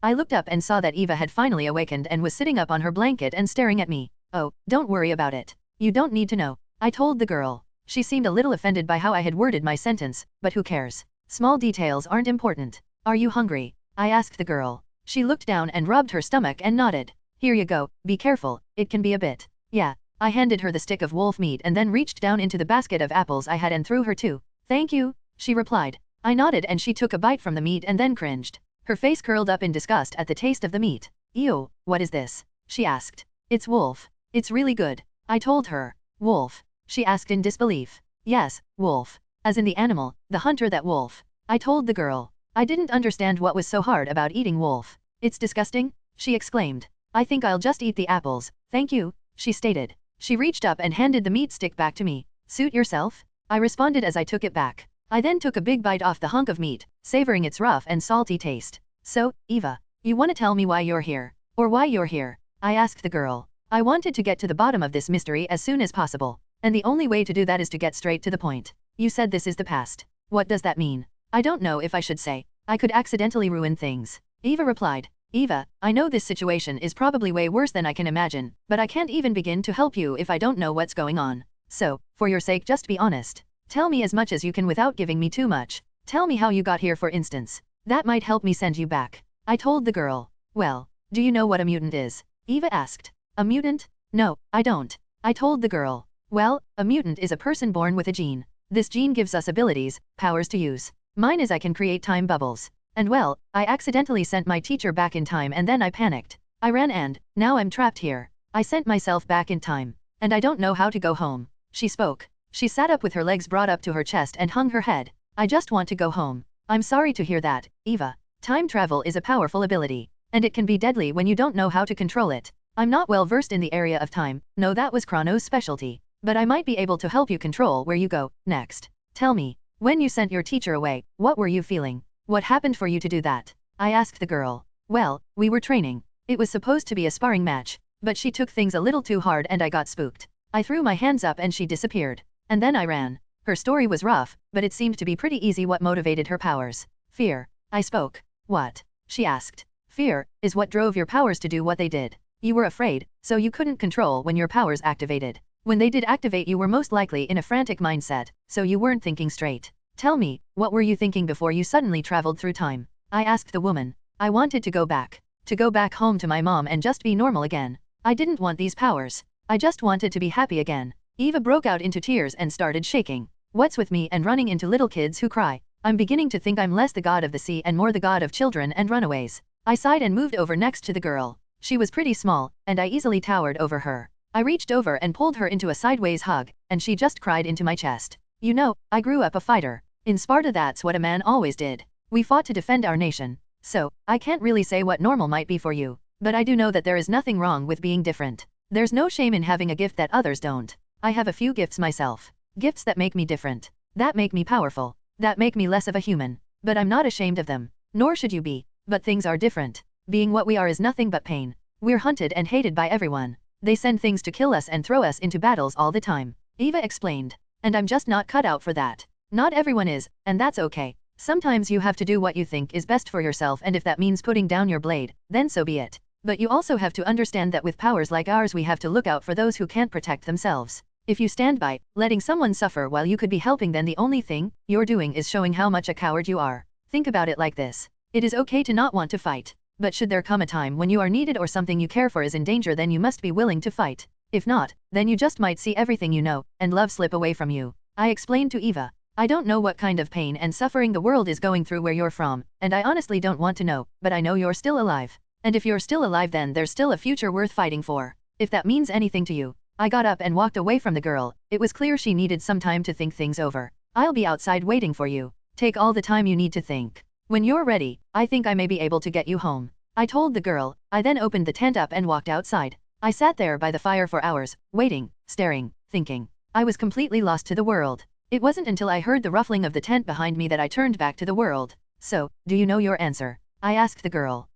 I looked up and saw that Eva had finally awakened and was sitting up on her blanket and staring at me. Oh, don't worry about it. You don't need to know. I told the girl. She seemed a little offended by how I had worded my sentence, but who cares? Small details aren't important. Are you hungry? I asked the girl. She looked down and rubbed her stomach and nodded. Here you go, be careful, it can be a bit. Yeah. I handed her the stick of wolf meat and then reached down into the basket of apples I had and threw her 2. Thank you, she replied. I nodded and she took a bite from the meat and then cringed. Her face curled up in disgust at the taste of the meat. Ew, what is this? She asked. It's wolf. It's really good. I told her. Wolf? She asked in disbelief. Yes, wolf. As in the animal, the hunter, that wolf. I told the girl. I didn't understand what was so hard about eating wolf. It's disgusting, she exclaimed. I think I'll just eat the apples, thank you, she stated. She reached up and handed the meat stick back to me. Suit yourself? I responded as I took it back. I then took a big bite off the hunk of meat, savoring its rough and salty taste. So, Eva, you want to tell me why you're here? Or why you're here? I asked the girl. I wanted to get to the bottom of this mystery as soon as possible. And the only way to do that is to get straight to the point. You said this is the past. What does that mean? I don't know if I should say. I could accidentally ruin things. Eva replied. Eva, I know this situation is probably way worse than I can imagine, but I can't even begin to help you if I don't know what's going on. So, for your sake, just be honest. Tell me as much as you can without giving me too much. Tell me how you got here, for instance. That might help me send you back. I told the girl. Well, do you know what a mutant is? Eva asked. A mutant? No, I don't. I told the girl. Well, a mutant is a person born with a gene. This gene gives us abilities, powers to use. Mine is I can create time bubbles. And well, I accidentally sent my teacher back in time and then I panicked. I ran and, now I'm trapped here. I sent myself back in time. And I don't know how to go home. She spoke. She sat up with her legs brought up to her chest and hung her head. I just want to go home. I'm sorry to hear that, Eva. Time travel is a powerful ability. And it can be deadly when you don't know how to control it. I'm not well versed in the area of time, no, that was Chrono's specialty. But I might be able to help you control where you go next. Tell me, when you sent your teacher away, what were you feeling? What happened for you to do that? I asked the girl. Well, we were training. It was supposed to be a sparring match, but she took things a little too hard and I got spooked. I threw my hands up and she disappeared. And then I ran. Her story was rough, but it seemed to be pretty easy. What motivated her powers? Fear. I spoke. What? She asked. Fear is what drove your powers to do what they did. You were afraid, so you couldn't control when your powers activated. When they did activate, you were most likely in a frantic mindset, so you weren't thinking straight. Tell me, what were you thinking before you suddenly traveled through time? I asked the woman. I wanted to go back. To go back home to my mom and just be normal again. I didn't want these powers. I just wanted to be happy again. Eva broke out into tears and started shaking. What's with me and running into little kids who cry? I'm beginning to think I'm less the god of the sea and more the god of children and runaways. I sighed and moved over next to the girl. She was pretty small, and I easily towered over her. I reached over and pulled her into a sideways hug, and she just cried into my chest. You know, I grew up a fighter. In Sparta, that's what a man always did. We fought to defend our nation. So, I can't really say what normal might be for you, but I do know that there is nothing wrong with being different. There's no shame in having a gift that others don't. I have a few gifts myself. Gifts that make me different. That make me powerful. That make me less of a human. But I'm not ashamed of them. Nor should you be. But things are different. Being what we are is nothing but pain. We're hunted and hated by everyone. They send things to kill us and throw us into battles all the time. Eva explained. And I'm just not cut out for that. Not everyone is, and that's okay. Sometimes you have to do what you think is best for yourself, and if that means putting down your blade, then so be it. But you also have to understand that with powers like ours we have to look out for those who can't protect themselves. If you stand by, letting someone suffer while you could be helping, then the only thing you're doing is showing how much a coward you are. Think about it like this. It is okay to not want to fight. But should there come a time when you are needed or something you care for is in danger, then you must be willing to fight. If not, then you just might see everything you know and love slip away from you. I explained to Eva. I don't know what kind of pain and suffering the world is going through where you're from, and I honestly don't want to know, but I know you're still alive. And if you're still alive, then there's still a future worth fighting for. If that means anything to you. I got up and walked away from the girl. It was clear she needed some time to think things over. I'll be outside waiting for you. Take all the time you need to think. When you're ready, I think I may be able to get you home. I told the girl. I then opened the tent up and walked outside. I sat there by the fire for hours, waiting, staring, thinking. I was completely lost to the world. It wasn't until I heard the ruffling of the tent behind me that I turned back to the world. So, do you know your answer? I asked the girl.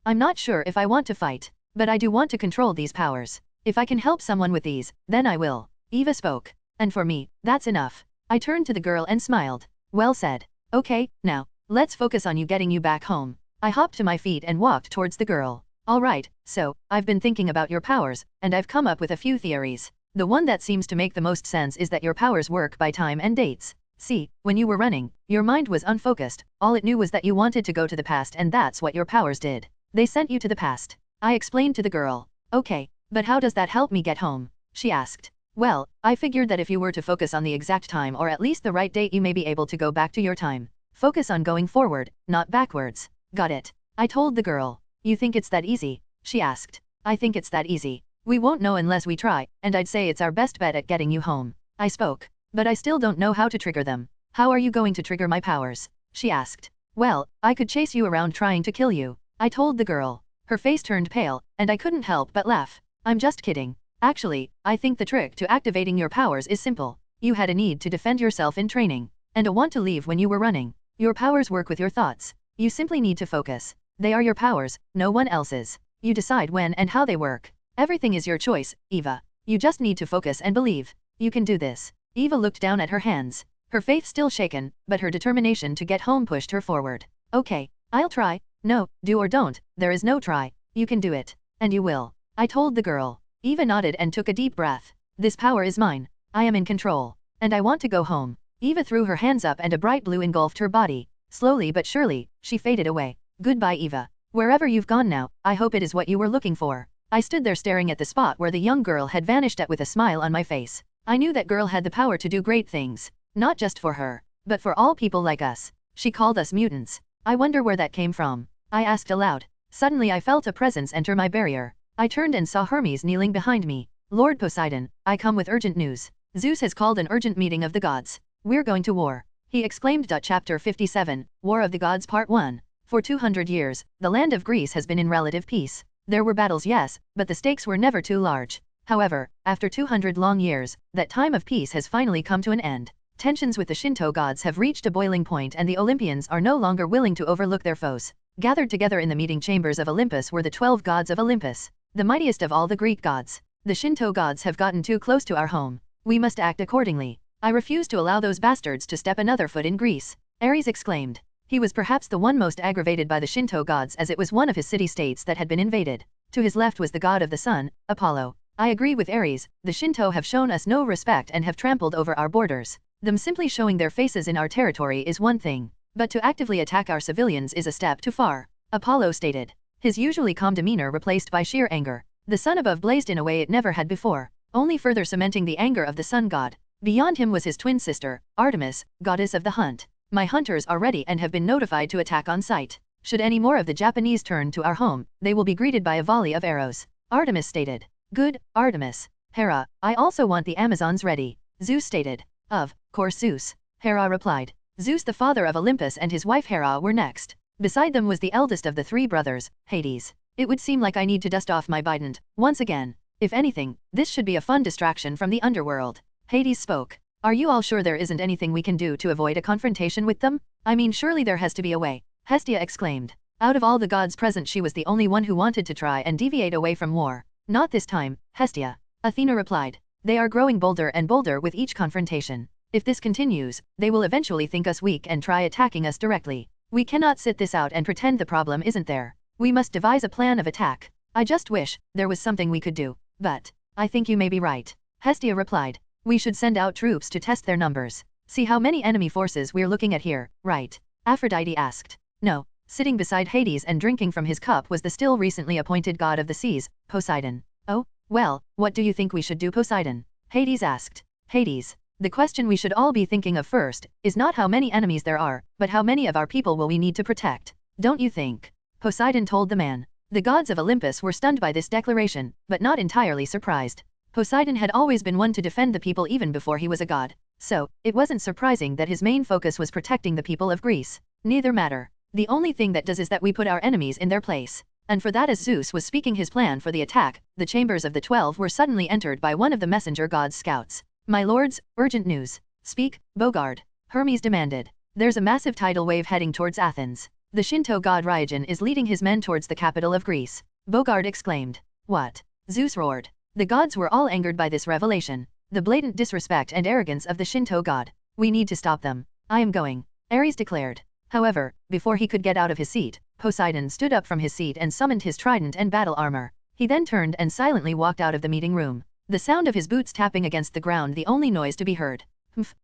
I'm not sure if I want to fight, but I do want to control these powers. If I can help someone with these, then I will. Eva spoke. And for me, that's enough. I turned to the girl and smiled. Well said. Okay, now, let's focus on getting you back home. I hopped to my feet and walked towards the girl. Alright, so, I've been thinking about your powers, and I've come up with a few theories. The one that seems to make the most sense is that your powers work by time and dates. See, when you were running, your mind was unfocused. All it knew was that you wanted to go to the past, and that's what your powers did. They sent you to the past. I explained to the girl. Okay, but how does that help me get home? She asked. Well, I figured that if you were to focus on the exact time or at least the right date, you may be able to go back to your time. Focus on going forward, not backwards. Got it. I told the girl. You think it's that easy? She asked. I think it's that easy. We won't know unless we try, and I'd say it's our best bet at getting you home. I spoke. But I still don't know how to trigger them. How are you going to trigger my powers? She asked. Well, I could chase you around trying to kill you. I told the girl. Her face turned pale, and I couldn't help but laugh. I'm just kidding. Actually, I think the trick to activating your powers is simple. You had a need to defend yourself in training, and a want to leave when you were running. Your powers work with your thoughts. You simply need to focus. They are your powers, no one else's. You decide when and how they work. Everything is your choice, Eva. You just need to focus and believe. You can do this. Eva looked down at her hands. Her faith still shaken, but her determination to get home pushed her forward. Okay, I'll try. No, do or don't, there is no try. You can do it. And you will. I told the girl. Eva nodded and took a deep breath. This power is mine. I am in control. And I want to go home. Eva threw her hands up and a bright blue engulfed her body. Slowly but surely, she faded away. Goodbye, Eva. Wherever you've gone now, I hope it is what you were looking for. I stood there staring at the spot where the young girl had vanished at with a smile on my face. I knew that girl had the power to do great things. Not just for her, but for all people like us. She called us mutants. I wonder where that came from. I asked aloud. Suddenly I felt a presence enter my barrier. I turned and saw Hermes kneeling behind me. Lord Poseidon, I come with urgent news. Zeus has called an urgent meeting of the gods. We're going to war. He exclaimed. Chapter 57, War of the Gods Part 1. For 200 years, the land of Greece has been in relative peace. There were battles, yes, but the stakes were never too large. However, after 200 long years, that time of peace has finally come to an end. Tensions with the Shinto gods have reached a boiling point, and the Olympians are no longer willing to overlook their foes. Gathered together in the meeting chambers of Olympus were the 12 gods of Olympus, the mightiest of all the Greek gods. The Shinto gods have gotten too close to our home. We must act accordingly. I refuse to allow those bastards to step another foot in Greece. Ares exclaimed. He was perhaps the one most aggravated by the Shinto gods, as it was one of his city-states that had been invaded. To his left was the god of the sun, Apollo. I agree with Ares, the Shinto have shown us no respect and have trampled over our borders. Them simply showing their faces in our territory is one thing, but to actively attack our civilians is a step too far, Apollo stated. His usually calm demeanor replaced by sheer anger. The sun above blazed in a way it never had before, only further cementing the anger of the sun god. Beyond him was his twin sister, Artemis, goddess of the hunt. My hunters are ready and have been notified to attack on sight. Should any more of the Japanese turn to our home, they will be greeted by a volley of arrows, Artemis stated. Good, Artemis. Hera, I also want the Amazons ready, Zeus stated. Of course Zeus, Hera replied. Zeus, the father of Olympus, and his wife Hera were next. Beside them was the eldest of the three brothers, Hades. It would seem like I need to dust off my bident once again. If anything, this should be a fun distraction from the underworld. Hades spoke. Are you all sure there isn't anything we can do to avoid a confrontation with them? I mean, surely there has to be a way, Hestia exclaimed. Out of all the gods present, she was the only one who wanted to try and deviate away from war. Not this time, Hestia, Athena replied. They are growing bolder and bolder with each confrontation. If this continues, they will eventually think us weak and try attacking us directly. We cannot sit this out and pretend the problem isn't there. We must devise a plan of attack. I just wish there was something we could do. But I think you may be right, Hestia replied. We should send out troops to test their numbers. See how many enemy forces we're looking at here, right? Aphrodite asked. No. Sitting beside Hades and drinking from his cup was the still recently appointed god of the seas, Poseidon. Oh, well, what do you think we should do, Poseidon? Hades asked. Hades, the question we should all be thinking of first is not how many enemies there are, but how many of our people will we need to protect. Don't you think? Poseidon told the man. The gods of Olympus were stunned by this declaration, but not entirely surprised. Poseidon had always been one to defend the people even before he was a god, so it wasn't surprising that his main focus was protecting the people of Greece. Neither matter. The only thing that does is that we put our enemies in their place. And for that, as Zeus was speaking his plan for the attack, the chambers of the 12 were suddenly entered by one of the messenger god's scouts. My lords, urgent news. Speak, Bogard, Hermes demanded. There's a massive tidal wave heading towards Athens. The Shinto god Ryogen is leading his men towards the capital of Greece, Bogard exclaimed. What? Zeus roared. The gods were all angered by this revelation, the blatant disrespect and arrogance of the Shinto god. We need to stop them. I am going, Ares declared. However, before he could get out of his seat, Poseidon stood up from his seat and summoned his trident and battle armor. He then turned and silently walked out of the meeting room, the sound of his boots tapping against the ground the only noise to be heard.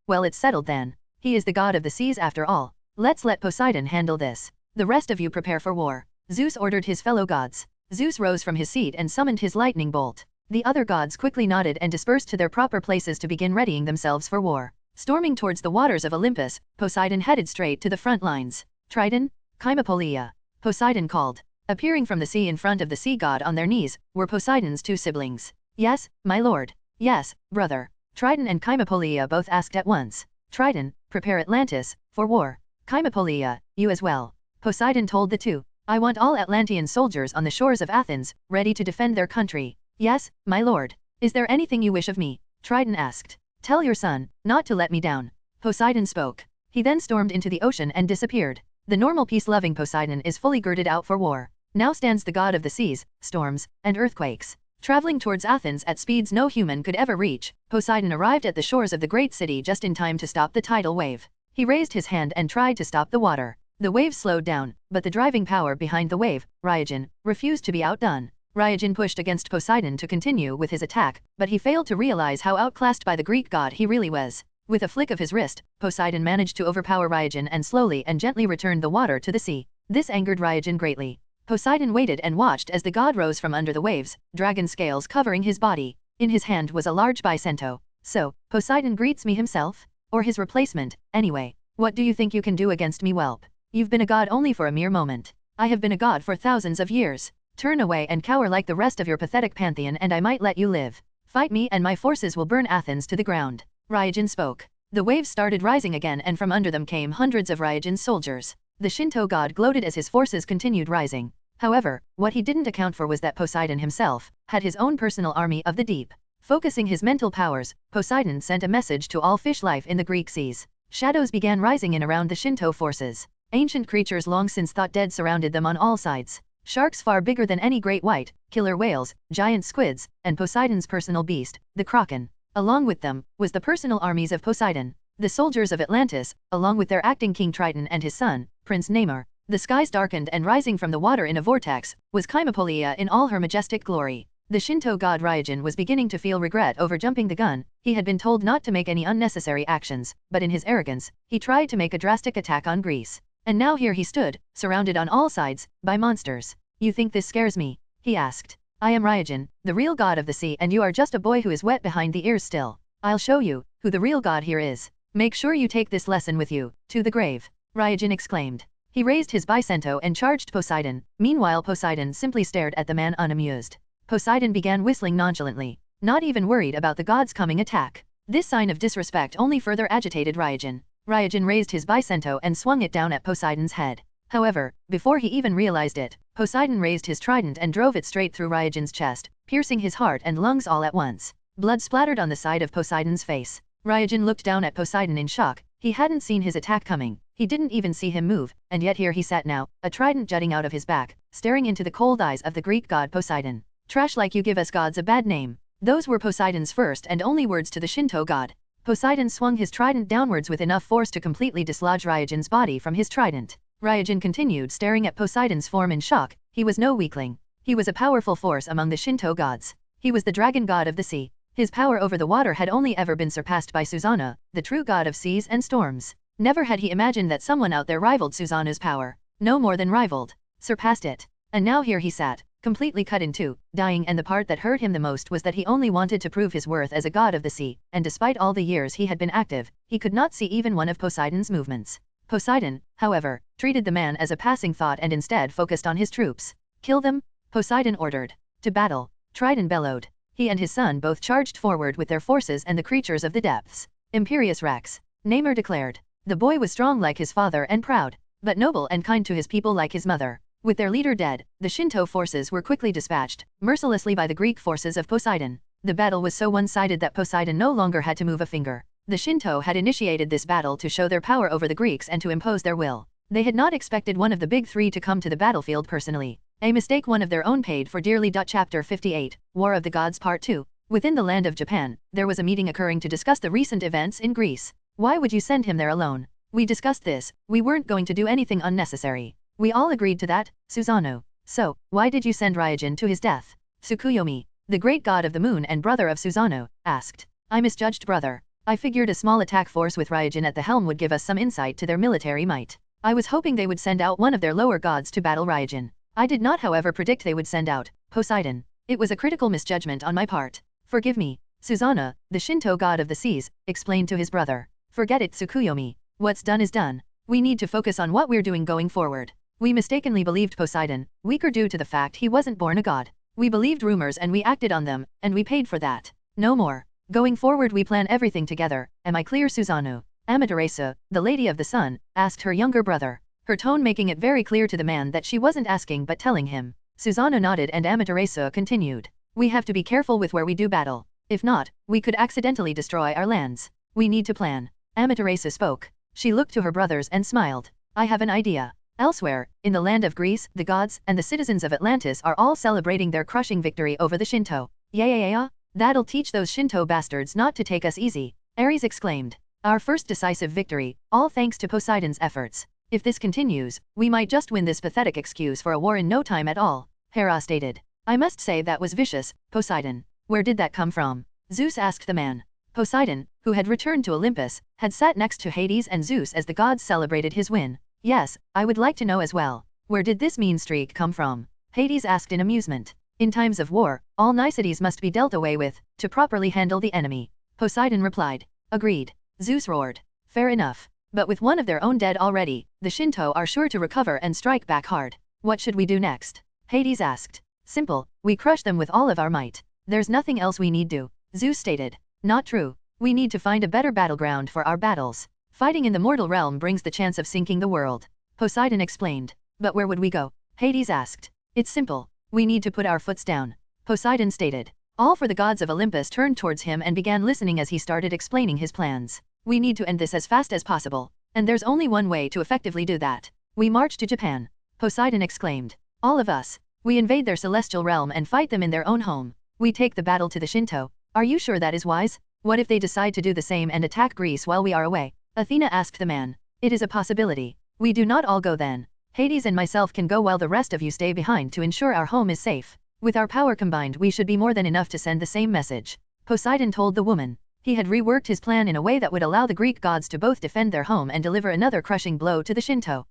Well, it's settled then. He is the god of the seas after all. Let's let Poseidon handle this. The rest of you prepare for war, Zeus ordered his fellow gods. Zeus rose from his seat and summoned his lightning bolt. The other gods quickly nodded and dispersed to their proper places to begin readying themselves for war. Storming towards the waters of Olympus, Poseidon headed straight to the front lines. Triton, Chimapoleia, Poseidon called. Appearing from the sea in front of the sea god on their knees, were Poseidon's two siblings. Yes, my lord. Yes, brother. Triton and Chimapoleia both asked at once. Triton, prepare Atlantis for war. Chimapoleia, you as well. Poseidon told the two. I want all Atlantean soldiers on the shores of Athens, ready to defend their country. Yes, my lord. Is there anything you wish of me? Triton asked. Tell your son not to let me down. Poseidon spoke. He then stormed into the ocean and disappeared. The normal peace-loving Poseidon is fully girded out for war. Now stands the god of the seas, storms, and earthquakes. Traveling towards Athens at speeds no human could ever reach, Poseidon arrived at the shores of the great city just in time to stop the tidal wave. He raised his hand and tried to stop the water. The wave slowed down, but the driving power behind the wave, Ryogen, refused to be outdone. Ryogen pushed against Poseidon to continue with his attack, but he failed to realize how outclassed by the Greek god he really was. With a flick of his wrist, Poseidon managed to overpower Ryogen and slowly and gently returned the water to the sea. This angered Ryogen greatly. Poseidon waited and watched as the god rose from under the waves, dragon scales covering his body. In his hand was a large bicento. So, Poseidon greets me himself? Or his replacement, anyway. What do you think you can do against me, whelp? You've been a god only for a mere moment. I have been a god for thousands of years. Turn away and cower like the rest of your pathetic pantheon and I might let you live. Fight me and my forces will burn Athens to the ground. Ryogen spoke. The waves started rising again and from under them came hundreds of Ryogen's soldiers. The Shinto god gloated as his forces continued rising. However, what he didn't account for was that Poseidon himself had his own personal army of the deep. Focusing his mental powers, Poseidon sent a message to all fish life in the Greek seas. Shadows began rising in around the Shinto forces. Ancient creatures long since thought dead surrounded them on all sides. Sharks far bigger than any great white, killer whales, giant squids, and Poseidon's personal beast, the kraken. Along with them, was the personal armies of Poseidon. The soldiers of Atlantis, along with their acting king Triton and his son, Prince Namor. The skies darkened and rising from the water in a vortex, was Chimapolia in all her majestic glory. The Shinto god Ryujin was beginning to feel regret over jumping the gun. He had been told not to make any unnecessary actions, but in his arrogance, he tried to make a drastic attack on Greece. And now here he stood, surrounded on all sides, by monsters. You think this scares me? He asked. I am Ryujin, the real god of the sea, and you are just a boy who is wet behind the ears still. I'll show you who the real god here is. Make sure you take this lesson with you, to the grave. Ryujin exclaimed. He raised his bicento and charged Poseidon. Meanwhile Poseidon simply stared at the man unamused. Poseidon began whistling nonchalantly, not even worried about the god's coming attack. This sign of disrespect only further agitated Ryujin. Ryujin raised his bicento and swung it down at Poseidon's head. However, before he even realized it, Poseidon raised his trident and drove it straight through Ryujin's chest, piercing his heart and lungs all at once. Blood splattered on the side of Poseidon's face. Ryujin looked down at Poseidon in shock. He hadn't seen his attack coming. He didn't even see him move, and yet here he sat now, a trident jutting out of his back, staring into the cold eyes of the Greek god Poseidon. Trash like you give us gods a bad name. Those were Poseidon's first and only words to the Shinto god. Poseidon swung his trident downwards with enough force to completely dislodge Ryujin's body from his trident. Ryujin continued staring at Poseidon's form in shock. He was no weakling. He was a powerful force among the Shinto gods. He was the dragon god of the sea. His power over the water had only ever been surpassed by Susanoo, the true god of seas and storms. Never had he imagined that someone out there rivaled Susanoo's power. No more than rivaled. Surpassed it. And now here he sat, completely cut in two, dying, and the part that hurt him the most was that he only wanted to prove his worth as a god of the sea, and despite all the years he had been active, he could not see even one of Poseidon's movements. Poseidon, however, treated the man as a passing thought and instead focused on his troops. Kill them, Poseidon ordered. To battle, Triton bellowed. He and his son both charged forward with their forces and the creatures of the depths. Imperious Rex, Namor declared. The boy was strong like his father and proud, but noble and kind to his people like his mother. With their leader dead, the Shinto forces were quickly dispatched, mercilessly by the Greek forces of Poseidon. The battle was so one-sided that Poseidon no longer had to move a finger. The Shinto had initiated this battle to show their power over the Greeks and to impose their will. They had not expected one of the big three to come to the battlefield personally. A mistake one of their own paid for dearly. Chapter 58, War of the Gods Part 2. Within the land of Japan, there was a meeting occurring to discuss the recent events in Greece. Why would you send him there alone? We discussed this. We weren't going to do anything unnecessary. We all agreed to that, Susanoo. So, why did you send Ryujin to his death? Tsukuyomi, the great god of the moon and brother of Susanoo, asked. I misjudged, brother. I figured a small attack force with Ryujin at the helm would give us some insight to their military might. I was hoping they would send out one of their lower gods to battle Ryujin. I did not, however, predict they would send out Poseidon. It was a critical misjudgment on my part. Forgive me. Susanoo, the Shinto god of the seas, explained to his brother. Forget it, Tsukuyomi. What's done is done. We need to focus on what we're doing going forward. We mistakenly believed Poseidon, weaker due to the fact he wasn't born a god. We believed rumors and we acted on them, and we paid for that. No more. Going forward we plan everything together. Am I clear, Susanoo? Amaterasu, the Lady of the Sun, asked her younger brother, her tone making it very clear to the man that she wasn't asking but telling him. Susanoo nodded and Amaterasu continued. We have to be careful with where we do battle. If not, we could accidentally destroy our lands. We need to plan. Amaterasu spoke. She looked to her brothers and smiled. I have an idea. Elsewhere, in the land of Greece, the gods and the citizens of Atlantis are all celebrating their crushing victory over the Shinto. Yeah. That'll teach those Shinto bastards not to take us easy, Ares exclaimed. Our first decisive victory, all thanks to Poseidon's efforts. If this continues, we might just win this pathetic excuse for a war in no time at all, Hera stated. I must say that was vicious, Poseidon. Where did that come from? Zeus asked the man. Poseidon, who had returned to Olympus, had sat next to Hades and Zeus as the gods celebrated his win. Yes, I would like to know as well. Where did this mean streak come from? Hades asked in amusement. In times of war, all niceties must be dealt away with, to properly handle the enemy. Poseidon replied. Agreed. Zeus roared. Fair enough. But with one of their own dead already, the Shinto are sure to recover and strike back hard. What should we do next? Hades asked. Simple, we crush them with all of our might. There's nothing else we need do, Zeus stated. Not true. We need to find a better battleground for our battles. Fighting in the mortal realm brings the chance of sinking the world. Poseidon explained. But where would we go? Hades asked. It's simple. We need to put our foots down. Poseidon stated. All for the gods of Olympus turned towards him and began listening as he started explaining his plans. We need to end this as fast as possible. And there's only one way to effectively do that. We march to Japan. Poseidon exclaimed. All of us. We invade their celestial realm and fight them in their own home. We take the battle to the Shinto. Are you sure that is wise? What if they decide to do the same and attack Greece while we are away? Athena asked the man. It is a possibility. We do not all go then. Hades and myself can go while the rest of you stay behind to ensure our home is safe. With our power combined we should be more than enough to send the same message. Poseidon told the woman. He had reworked his plan in a way that would allow the Greek gods to both defend their home and deliver another crushing blow to the Shinto.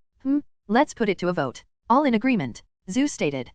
Let's put it to a vote. All in agreement. Zeus stated.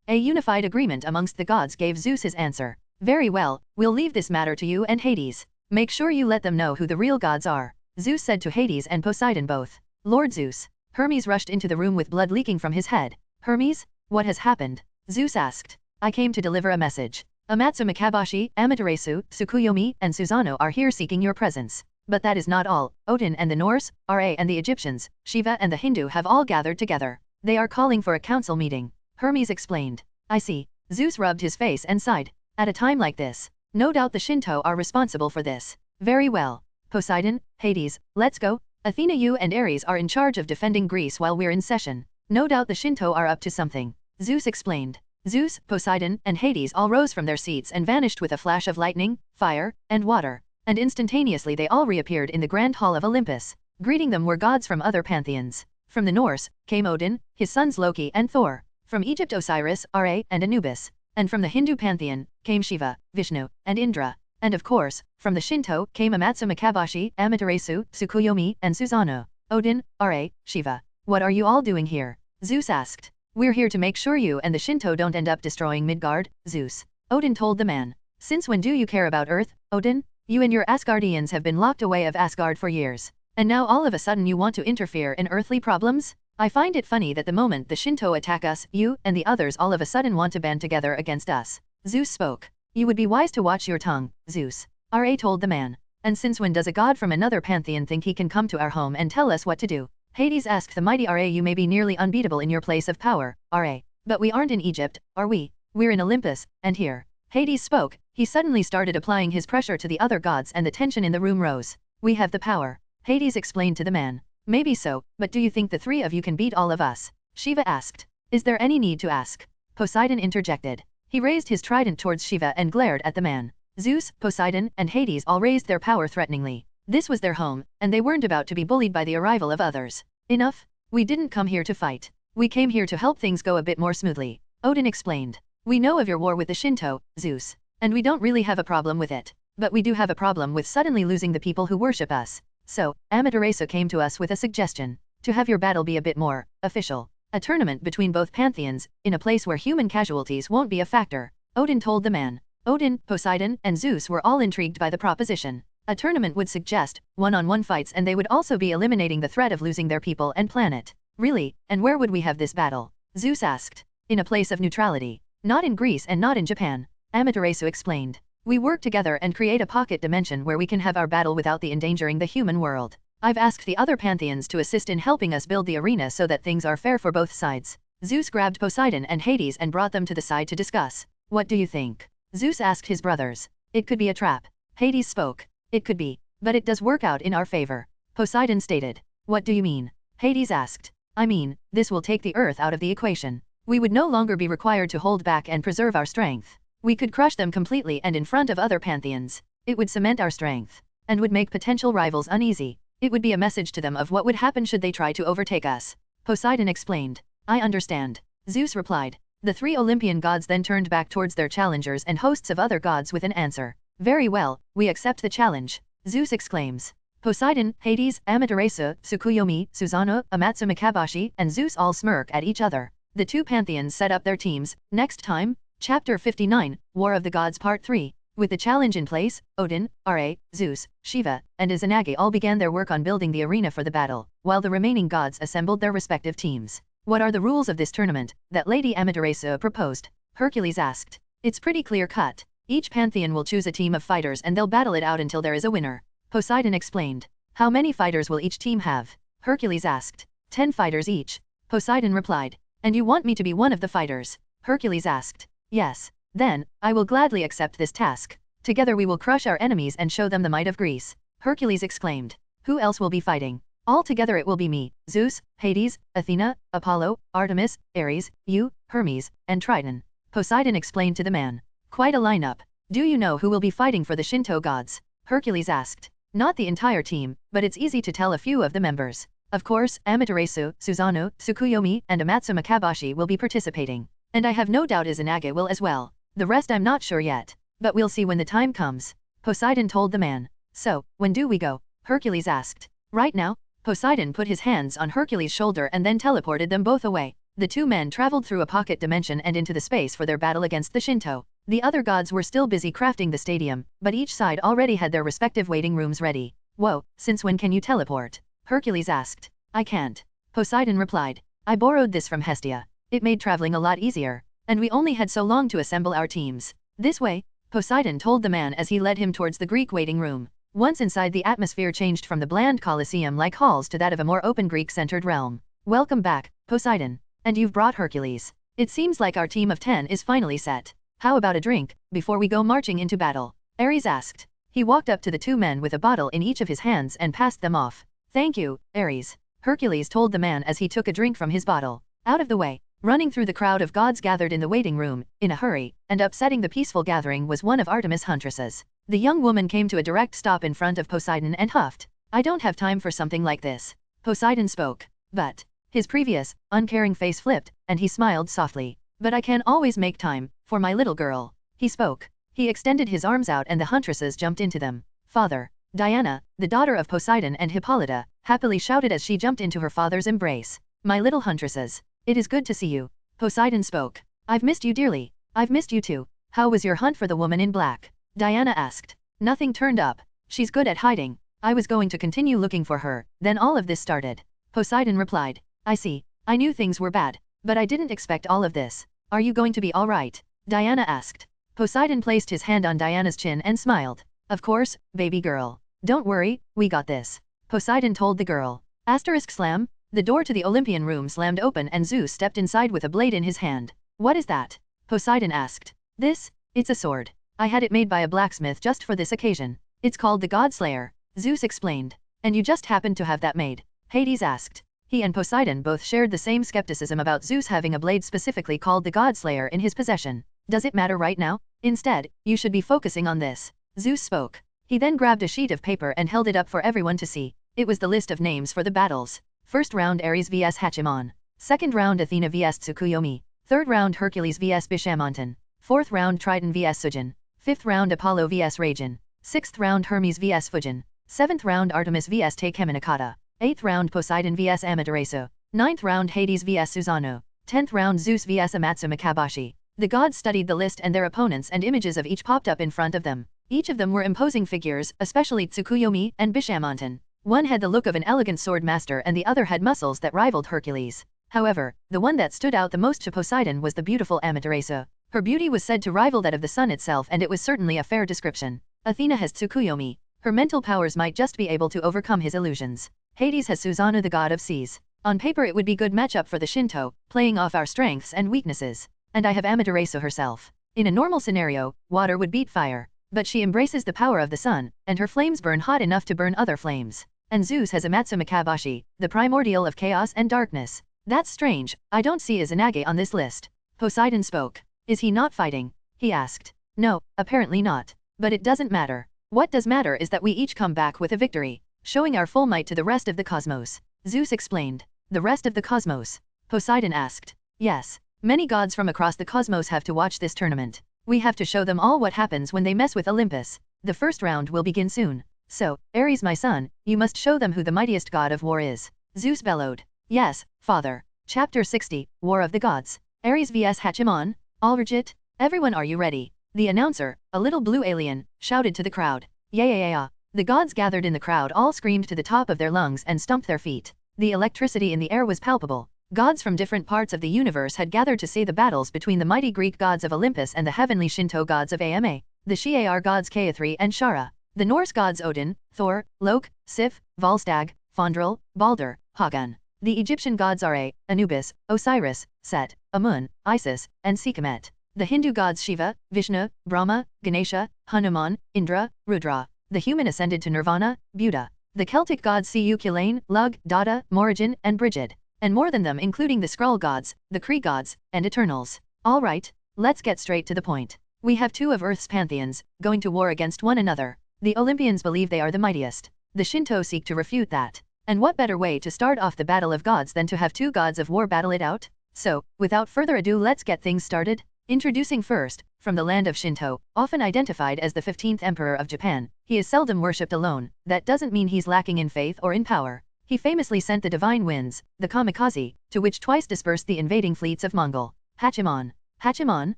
A unified agreement amongst the gods gave Zeus his answer. Very well, we'll leave this matter to you and Hades. Make sure you let them know who the real gods are. Zeus said to Hades and Poseidon both. Lord Zeus. Hermes rushed into the room with blood leaking from his head. Hermes? What has happened? Zeus asked. I came to deliver a message. Amatsu Makabashi, Amaterasu, Tsukuyomi, and Susanoo are here seeking your presence. But that is not all. Odin and the Norse, Ra and the Egyptians, Shiva and the Hindu have all gathered together. They are calling for a council meeting. Hermes explained. I see. Zeus rubbed his face and sighed. At a time like this, no doubt the Shinto are responsible for this. Very well. Poseidon, Hades, let's go. Athena, you and Ares are in charge of defending Greece while we're in session. No doubt the Shinto are up to something. Zeus explained. Zeus, Poseidon, and Hades all rose from their seats and vanished with a flash of lightning, fire, and water. And instantaneously they all reappeared in the grand hall of Olympus. Greeting them were gods from other pantheons. From the Norse, came Odin, his sons Loki and Thor. From Egypt Osiris, Ra, and Anubis. And from the Hindu pantheon, came Shiva, Vishnu, and Indra. And of course, from the Shinto came Amatsu Makabashi, Amaterasu, Tsukuyomi, and Susanoo. Odin, Ra, Shiva. What are you all doing here? Zeus asked. We're here to make sure you and the Shinto don't end up destroying Midgard, Zeus. Odin told the man. Since when do you care about Earth, Odin? You and your Asgardians have been locked away of Asgard for years. And now all of a sudden you want to interfere in earthly problems? I find it funny that the moment the Shinto attack us, you and the others all of a sudden want to band together against us. Zeus spoke. You would be wise to watch your tongue, Zeus. Ra told the man. And since when does a god from another pantheon think he can come to our home and tell us what to do? Hades asked the mighty Ra. You may be nearly unbeatable in your place of power, Ra. But we aren't in Egypt, are we? We're in Olympus, and here. Hades spoke. He suddenly started applying his pressure to the other gods and the tension in the room rose. We have the power. Hades explained to the man. Maybe so, but do you think the three of you can beat all of us? Shiva asked. Is there any need to ask? Poseidon interjected. He raised his trident towards Shiva and glared at the man. Zeus, Poseidon, and Hades all raised their power threateningly. This was their home, and they weren't about to be bullied by the arrival of others. Enough. We didn't come here to fight. We came here to help things go a bit more smoothly. Odin explained. We know of your war with the Shinto, Zeus. And we don't really have a problem with it. But we do have a problem with suddenly losing the people who worship us. So, Amaterasu came to us with a suggestion. To have your battle be a bit more official. A tournament between both pantheons, in a place where human casualties won't be a factor. Odin told the man. Odin, Poseidon, and Zeus were all intrigued by the proposition. A tournament would suggest one-on-one fights, and they would also be eliminating the threat of losing their people and planet. Really, and where would we have this battle? Zeus asked. In a place of neutrality. Not in Greece and not in Japan. Amaterasu explained. We work together and create a pocket dimension where we can have our battle without the endangering the human world. I've asked the other pantheons to assist in helping us build the arena so that things are fair for both sides. Zeus grabbed Poseidon and Hades and brought them to the side to discuss. What do you think? Zeus asked his brothers. It could be a trap. Hades spoke. It could be. But it does work out in our favor. Poseidon stated. What do you mean? Hades asked. I mean, this will take the earth out of the equation. We would no longer be required to hold back and preserve our strength. We could crush them completely and in front of other pantheons. It would cement our strength. And would make potential rivals uneasy. It would be a message to them of what would happen should they try to overtake us. Poseidon explained. I understand. Zeus replied. The three Olympian gods then turned back towards their challengers and hosts of other gods with an answer. Very well, we accept the challenge. Zeus exclaims. Poseidon, Hades, Amaterasu, Tsukuyomi, Susanoo, Amatsu Makabashi, and Zeus all smirk at each other. The two pantheons set up their teams. Next time, Chapter 59, War of the Gods Part 3. With the challenge in place, Odin, Ra, Zeus, Shiva, and Izanagi all began their work on building the arena for the battle, while the remaining gods assembled their respective teams. What are the rules of this tournament that Lady Amaterasu proposed? Hercules asked. It's pretty clear-cut. Each pantheon will choose a team of fighters and they'll battle it out until there is a winner. Poseidon explained. How many fighters will each team have? Hercules asked. 10 fighters each. Poseidon replied. And you want me to be one of the fighters? Hercules asked. Yes. Then, I will gladly accept this task. Together we will crush our enemies and show them the might of Greece. Hercules exclaimed. Who else will be fighting? All together it will be me, Zeus, Hades, Athena, Apollo, Artemis, Ares, you, Hermes, and Triton. Poseidon explained to the man. Quite a lineup. Do you know who will be fighting for the Shinto gods? Hercules asked. Not the entire team, but it's easy to tell a few of the members. Of course, Amaterasu, Susanoo, Tsukuyomi, and Amatsu Makabashi will be participating. And I have no doubt Izanagi will as well. The rest I'm not sure yet. But we'll see when the time comes. Poseidon told the man. So, when do we go? Hercules asked. Right now? Poseidon put his hands on Hercules' shoulder and then teleported them both away. The two men traveled through a pocket dimension and into the space for their battle against the Shinto. The other gods were still busy crafting the stadium, but each side already had their respective waiting rooms ready. Whoa, since when can you teleport? Hercules asked. I can't. Poseidon replied. I borrowed this from Hestia. It made traveling a lot easier. And we only had so long to assemble our teams. This way, Poseidon told the man as he led him towards the Greek waiting room. Once inside, the atmosphere changed from the bland Colosseum-like halls to that of a more open Greek-centered realm. Welcome back, Poseidon. And you've brought Hercules. It seems like our team of 10 is finally set. How about a drink, before we go marching into battle? Ares asked. He walked up to the two men with a bottle in each of his hands and passed them off. Thank you, Ares. Hercules told the man as he took a drink from his bottle. Out of the way. Running through the crowd of gods gathered in the waiting room, in a hurry, and upsetting the peaceful gathering was one of Artemis' huntresses. The young woman came to a direct stop in front of Poseidon and huffed. I don't have time for something like this. Poseidon spoke. But his previous, uncaring face flipped, and he smiled softly. But I can always make time, for my little girl. He spoke. He extended his arms out and the huntresses jumped into them. Father. Diana, the daughter of Poseidon and Hippolyta, happily shouted as she jumped into her father's embrace. My little huntresses. It is good to see you. Poseidon spoke. I've missed you dearly. I've missed you too. How was your hunt for the woman in black? Diana asked. Nothing turned up. She's good at hiding. I was going to continue looking for her, then all of this started. Poseidon replied. I see. I knew things were bad, but I didn't expect all of this. Are you going to be all right? Diana asked. Poseidon placed his hand on Diana's chin and smiled. Of course, baby girl. Don't worry, we got this. Poseidon told the girl. Asterisk slam. The door to the Olympian room slammed open and Zeus stepped inside with a blade in his hand. What is that? Poseidon asked. This? It's a sword. I had it made by a blacksmith just for this occasion. It's called the God Slayer. Zeus explained. And you just happened to have that made? Hades asked. He and Poseidon both shared the same skepticism about Zeus having a blade specifically called the God Slayer in his possession. Does it matter right now? Instead, you should be focusing on this. Zeus spoke. He then grabbed a sheet of paper and held it up for everyone to see. It was the list of names for the battles. First round Ares vs Hachiman. Second round Athena vs Tsukuyomi. Third round Hercules vs Bishamontan. Fourth round Triton vs Sujin. Fifth round Apollo vs Rajan. Sixth round Hermes vs Fujin. Seventh round Artemis vs Takeminakata. Eighth round Poseidon vs Amaterasu. Ninth round Hades vs Susanoo. 10th round Zeus vs Amatsu Makabashi. The gods studied the list and their opponents and images of each popped up in front of them. Each of them were imposing figures, especially Tsukuyomi and Bishamontan. One had the look of an elegant sword master and the other had muscles that rivaled Hercules. However, the one that stood out the most to Poseidon was the beautiful Amaterasu. Her beauty was said to rival that of the sun itself and it was certainly a fair description. Athena has Tsukuyomi. Her mental powers might just be able to overcome his illusions. Hades has Susanoo, the god of seas. On paper it would be good matchup for the Shinto, playing off our strengths and weaknesses. And I have Amaterasu herself. In a normal scenario, water would beat fire. But she embraces the power of the sun, and her flames burn hot enough to burn other flames. And Zeus has Amatsu Makabashi, the primordial of chaos and darkness. That's strange, I don't see Izanagi on this list. Poseidon spoke. Is he not fighting? He asked. No, apparently not. But it doesn't matter. What does matter is that we each come back with a victory, showing our full might to the rest of the cosmos. Zeus explained. The rest of the cosmos? Poseidon asked. Yes. Many gods from across the cosmos have to watch this tournament. We have to show them all what happens when they mess with Olympus. The first round will begin soon. So, Ares my son, you must show them who the mightiest god of war is. Zeus bellowed. Yes, father. Chapter 60, War of the Gods. Ares vs Hachiman. All legit? Everyone, are you ready? The announcer, a little blue alien, shouted to the crowd. Yeah. The gods gathered in the crowd all screamed to the top of their lungs and stomped their feet. The electricity in the air was palpable. Gods from different parts of the universe had gathered to see the battles between the mighty Greek gods of Olympus and the heavenly Shinto gods of Ama, the Shi'ar gods Kaithri and Shara, the Norse gods Odin, Thor, Lok, Sif, Volstagg, Fandral, Balder, Hagan. The Egyptian gods are Anubis, Osiris, Set, Amun, Isis, and Sekhmet. The Hindu gods Shiva, Vishnu, Brahma, Ganesha, Hanuman, Indra, Rudra. The human ascended to Nirvana, Buddha. The Celtic gods Cuchulainn, Lugh, Dada, Morrigan, and Brigid. And more than them including the Skrull gods, the Kree gods, and Eternals. Alright, let's get straight to the point. We have two of Earth's pantheons, going to war against one another. The Olympians believe they are the mightiest. The Shinto seek to refute that. And what better way to start off the battle of gods than to have two gods of war battle it out? So, without further ado, let's get things started. Introducing first, from the land of Shinto, often identified as the 15th emperor of Japan, he is seldom worshipped alone. That doesn't mean he's lacking in faith or in power. He famously sent the divine winds, the kamikaze, to which twice dispersed the invading fleets of Mongol. Hachiman, Hachiman,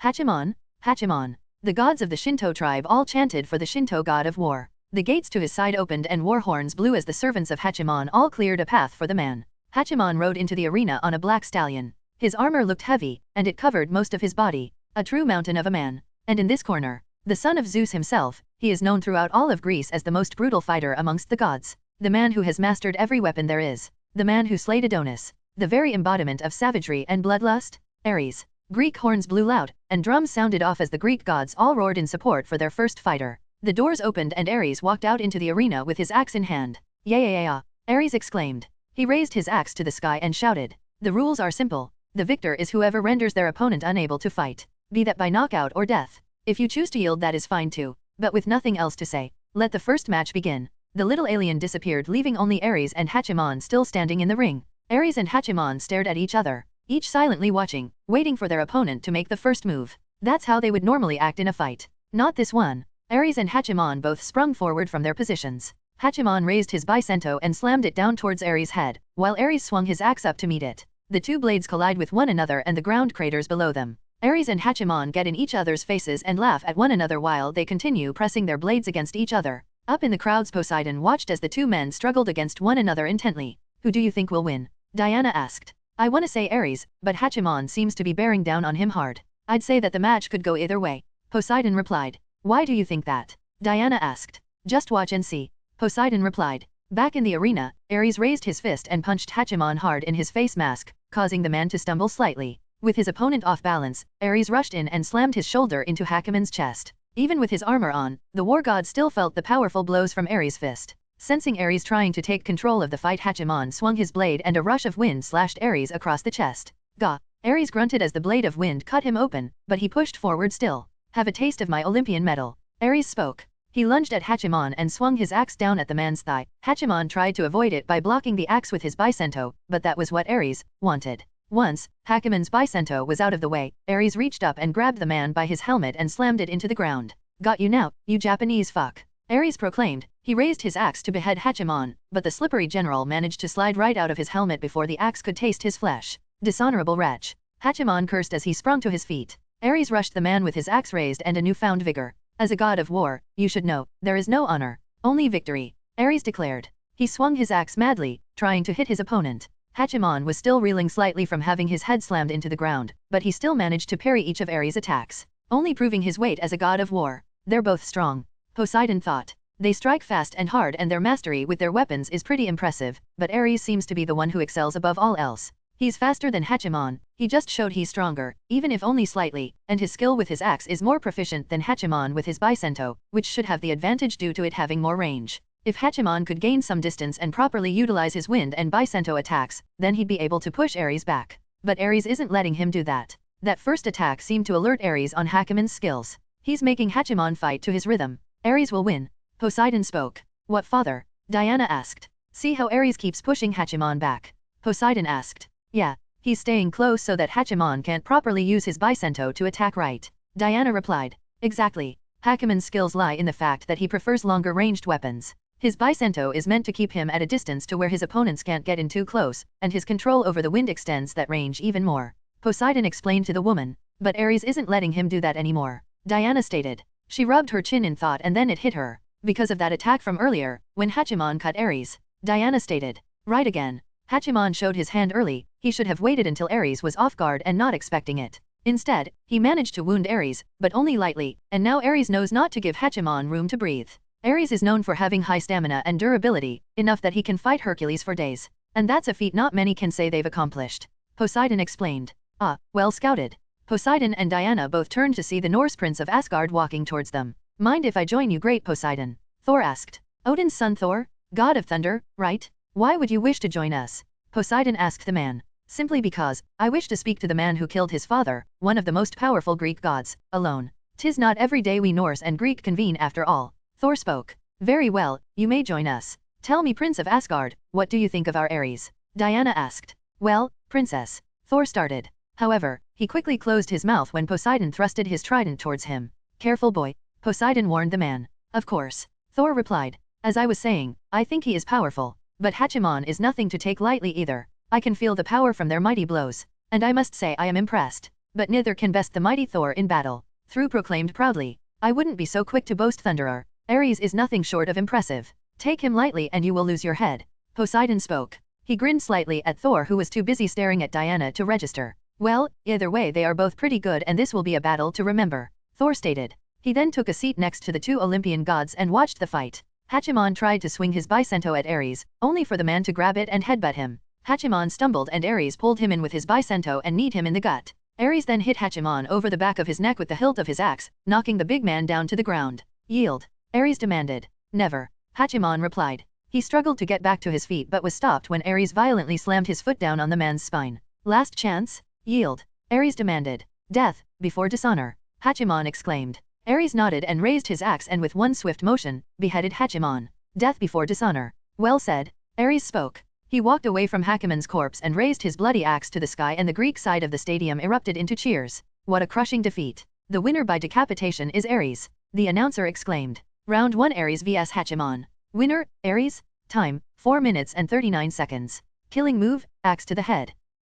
Hachiman, Hachiman. The gods of the Shinto tribe all chanted for the Shinto god of war. The gates to his side opened and war horns blew as the servants of Hachiman all cleared a path for the man. Hachiman rode into the arena on a black stallion. His armor looked heavy, and it covered most of his body. A true mountain of a man. And in this corner, the son of Zeus himself, he is known throughout all of Greece as the most brutal fighter amongst the gods. The man who has mastered every weapon there is. The man who slayed Adonis. The very embodiment of savagery and bloodlust. Ares. Greek horns blew loud, and drums sounded off as the Greek gods all roared in support for their first fighter. The doors opened and Ares walked out into the arena with his axe in hand. Yeah! Ares exclaimed. He raised his axe to the sky and shouted. The rules are simple. The victor is whoever renders their opponent unable to fight. Be that by knockout or death. If you choose to yield, that is fine too. But with nothing else to say, let the first match begin. The little alien disappeared, leaving only Ares and Hachiman still standing in the ring. Ares and Hachiman stared at each other, each silently watching, waiting for their opponent to make the first move. That's how they would normally act in a fight. Not this one. Ares and Hachiman both sprung forward from their positions. Hachiman raised his bicento and slammed it down towards Ares' head, while Ares swung his axe up to meet it. The two blades collide with one another and the ground craters below them. Ares and Hachiman get in each other's faces and laugh at one another while they continue pressing their blades against each other. Up in the crowds, Poseidon watched as the two men struggled against one another intently. Who do you think will win? Diana asked. I want to say Ares, but Hachiman seems to be bearing down on him hard. I'd say that the match could go either way. Poseidon replied. Why do you think that? Diana asked. Just watch and see. Poseidon replied. Back in the arena, Ares raised his fist and punched Hachiman hard in his face mask, causing the man to stumble slightly. With his opponent off balance, Ares rushed in and slammed his shoulder into Hachiman's chest. Even with his armor on, the war god still felt the powerful blows from Ares' fist. Sensing Ares trying to take control of the fight, Hachiman swung his blade and a rush of wind slashed Ares across the chest. Gah! Ares grunted as the blade of wind cut him open, but he pushed forward still. Have a taste of my Olympian medal. Ares spoke. He lunged at Hachiman and swung his axe down at the man's thigh. Hachiman tried to avoid it by blocking the axe with his bicento, but that was what Ares wanted. Once, Hachiman's bicento was out of the way, Ares reached up and grabbed the man by his helmet and slammed it into the ground. Got you now, you Japanese fuck. Ares proclaimed. He raised his axe to behead Hachiman, but the slippery general managed to slide right out of his helmet before the axe could taste his flesh. Dishonorable wretch. Hachiman cursed as he sprung to his feet. Ares rushed the man with his axe raised and a newfound vigor. As a god of war, you should know, there is no honor, only victory, Ares declared. He swung his axe madly, trying to hit his opponent. Hachiman was still reeling slightly from having his head slammed into the ground, but he still managed to parry each of Ares' attacks, only proving his weight as a god of war. They're both strong. Poseidon thought. They strike fast and hard and their mastery with their weapons is pretty impressive, but Ares seems to be the one who excels above all else. He's faster than Hachiman, he just showed he's stronger, even if only slightly, and his skill with his axe is more proficient than Hachiman with his bicento, which should have the advantage due to it having more range. If Hachiman could gain some distance and properly utilize his wind and bicento attacks, then he'd be able to push Ares back. But Ares isn't letting him do that. That first attack seemed to alert Ares on Hachiman's skills. He's making Hachiman fight to his rhythm. Ares will win. Poseidon spoke. What, father? Diana asked. See how Ares keeps pushing Hachiman back? Poseidon asked. Yeah, he's staying close so that Hachiman can't properly use his bicento to attack right. Diana replied. Exactly. Hachiman's skills lie in the fact that he prefers longer ranged weapons. His bicento is meant to keep him at a distance to where his opponents can't get in too close, and his control over the wind extends that range even more. Poseidon explained to the woman. But Ares isn't letting him do that anymore. Diana stated. She rubbed her chin in thought and then it hit her. Because of that attack from earlier, when Hachiman cut Ares. Diana stated. Right again. Hachiman showed his hand early, he should have waited until Ares was off guard and not expecting it. Instead, he managed to wound Ares, but only lightly, and now Ares knows not to give Hachiman room to breathe. Ares is known for having high stamina and durability, enough that he can fight Hercules for days. And that's a feat not many can say they've accomplished. Poseidon explained. Ah, well scouted. Poseidon and Diana both turned to see the Norse prince of Asgard walking towards them. Mind if I join you, great Poseidon? Thor asked. Odin's son Thor? God of thunder, right? Why would you wish to join us? Poseidon asked the man. Simply because, I wish to speak to the man who killed his father, one of the most powerful Greek gods, alone. 'Tis not every day we Norse and Greek convene after all. Thor spoke. Very well, you may join us. Tell me, Prince of Asgard, what do you think of our Ares? Diana asked. Well, Princess. Thor started. However, he quickly closed his mouth when Poseidon thrusted his trident towards him. Careful, boy. Poseidon warned the man. Of course. Thor replied. As I was saying, I think he is powerful. But Hachiman is nothing to take lightly either. I can feel the power from their mighty blows. And I must say I am impressed. But neither can best the mighty Thor in battle. Thor proclaimed proudly. I wouldn't be so quick to boast, Thunderer. Ares is nothing short of impressive. Take him lightly and you will lose your head. Poseidon spoke. He grinned slightly at Thor, who was too busy staring at Diana to register. Well, either way they are both pretty good and this will be a battle to remember. Thor stated. He then took a seat next to the two Olympian gods and watched the fight. Hachiman tried to swing his bicento at Ares, only for the man to grab it and headbutt him. Hachiman stumbled and Ares pulled him in with his bicento and kneed him in the gut. Ares then hit Hachiman over the back of his neck with the hilt of his axe, knocking the big man down to the ground. Yield. Ares demanded. Never. Hachiman replied. He struggled to get back to his feet but was stopped when Ares violently slammed his foot down on the man's spine. Last chance? Yield. Ares demanded. Death, before dishonor. Hachiman exclaimed. Ares nodded and raised his axe and with one swift motion, beheaded Hachiman. Death before dishonor. Well said. Ares spoke. He walked away from Hachiman's corpse and raised his bloody axe to the sky, and the Greek side of the stadium erupted into cheers. What a crushing defeat. The winner by decapitation is Ares. The announcer exclaimed. Round 1, Ares vs Hachiman. Winner, Ares. Time, 4 minutes and 39 seconds. Killing move, axe to the head.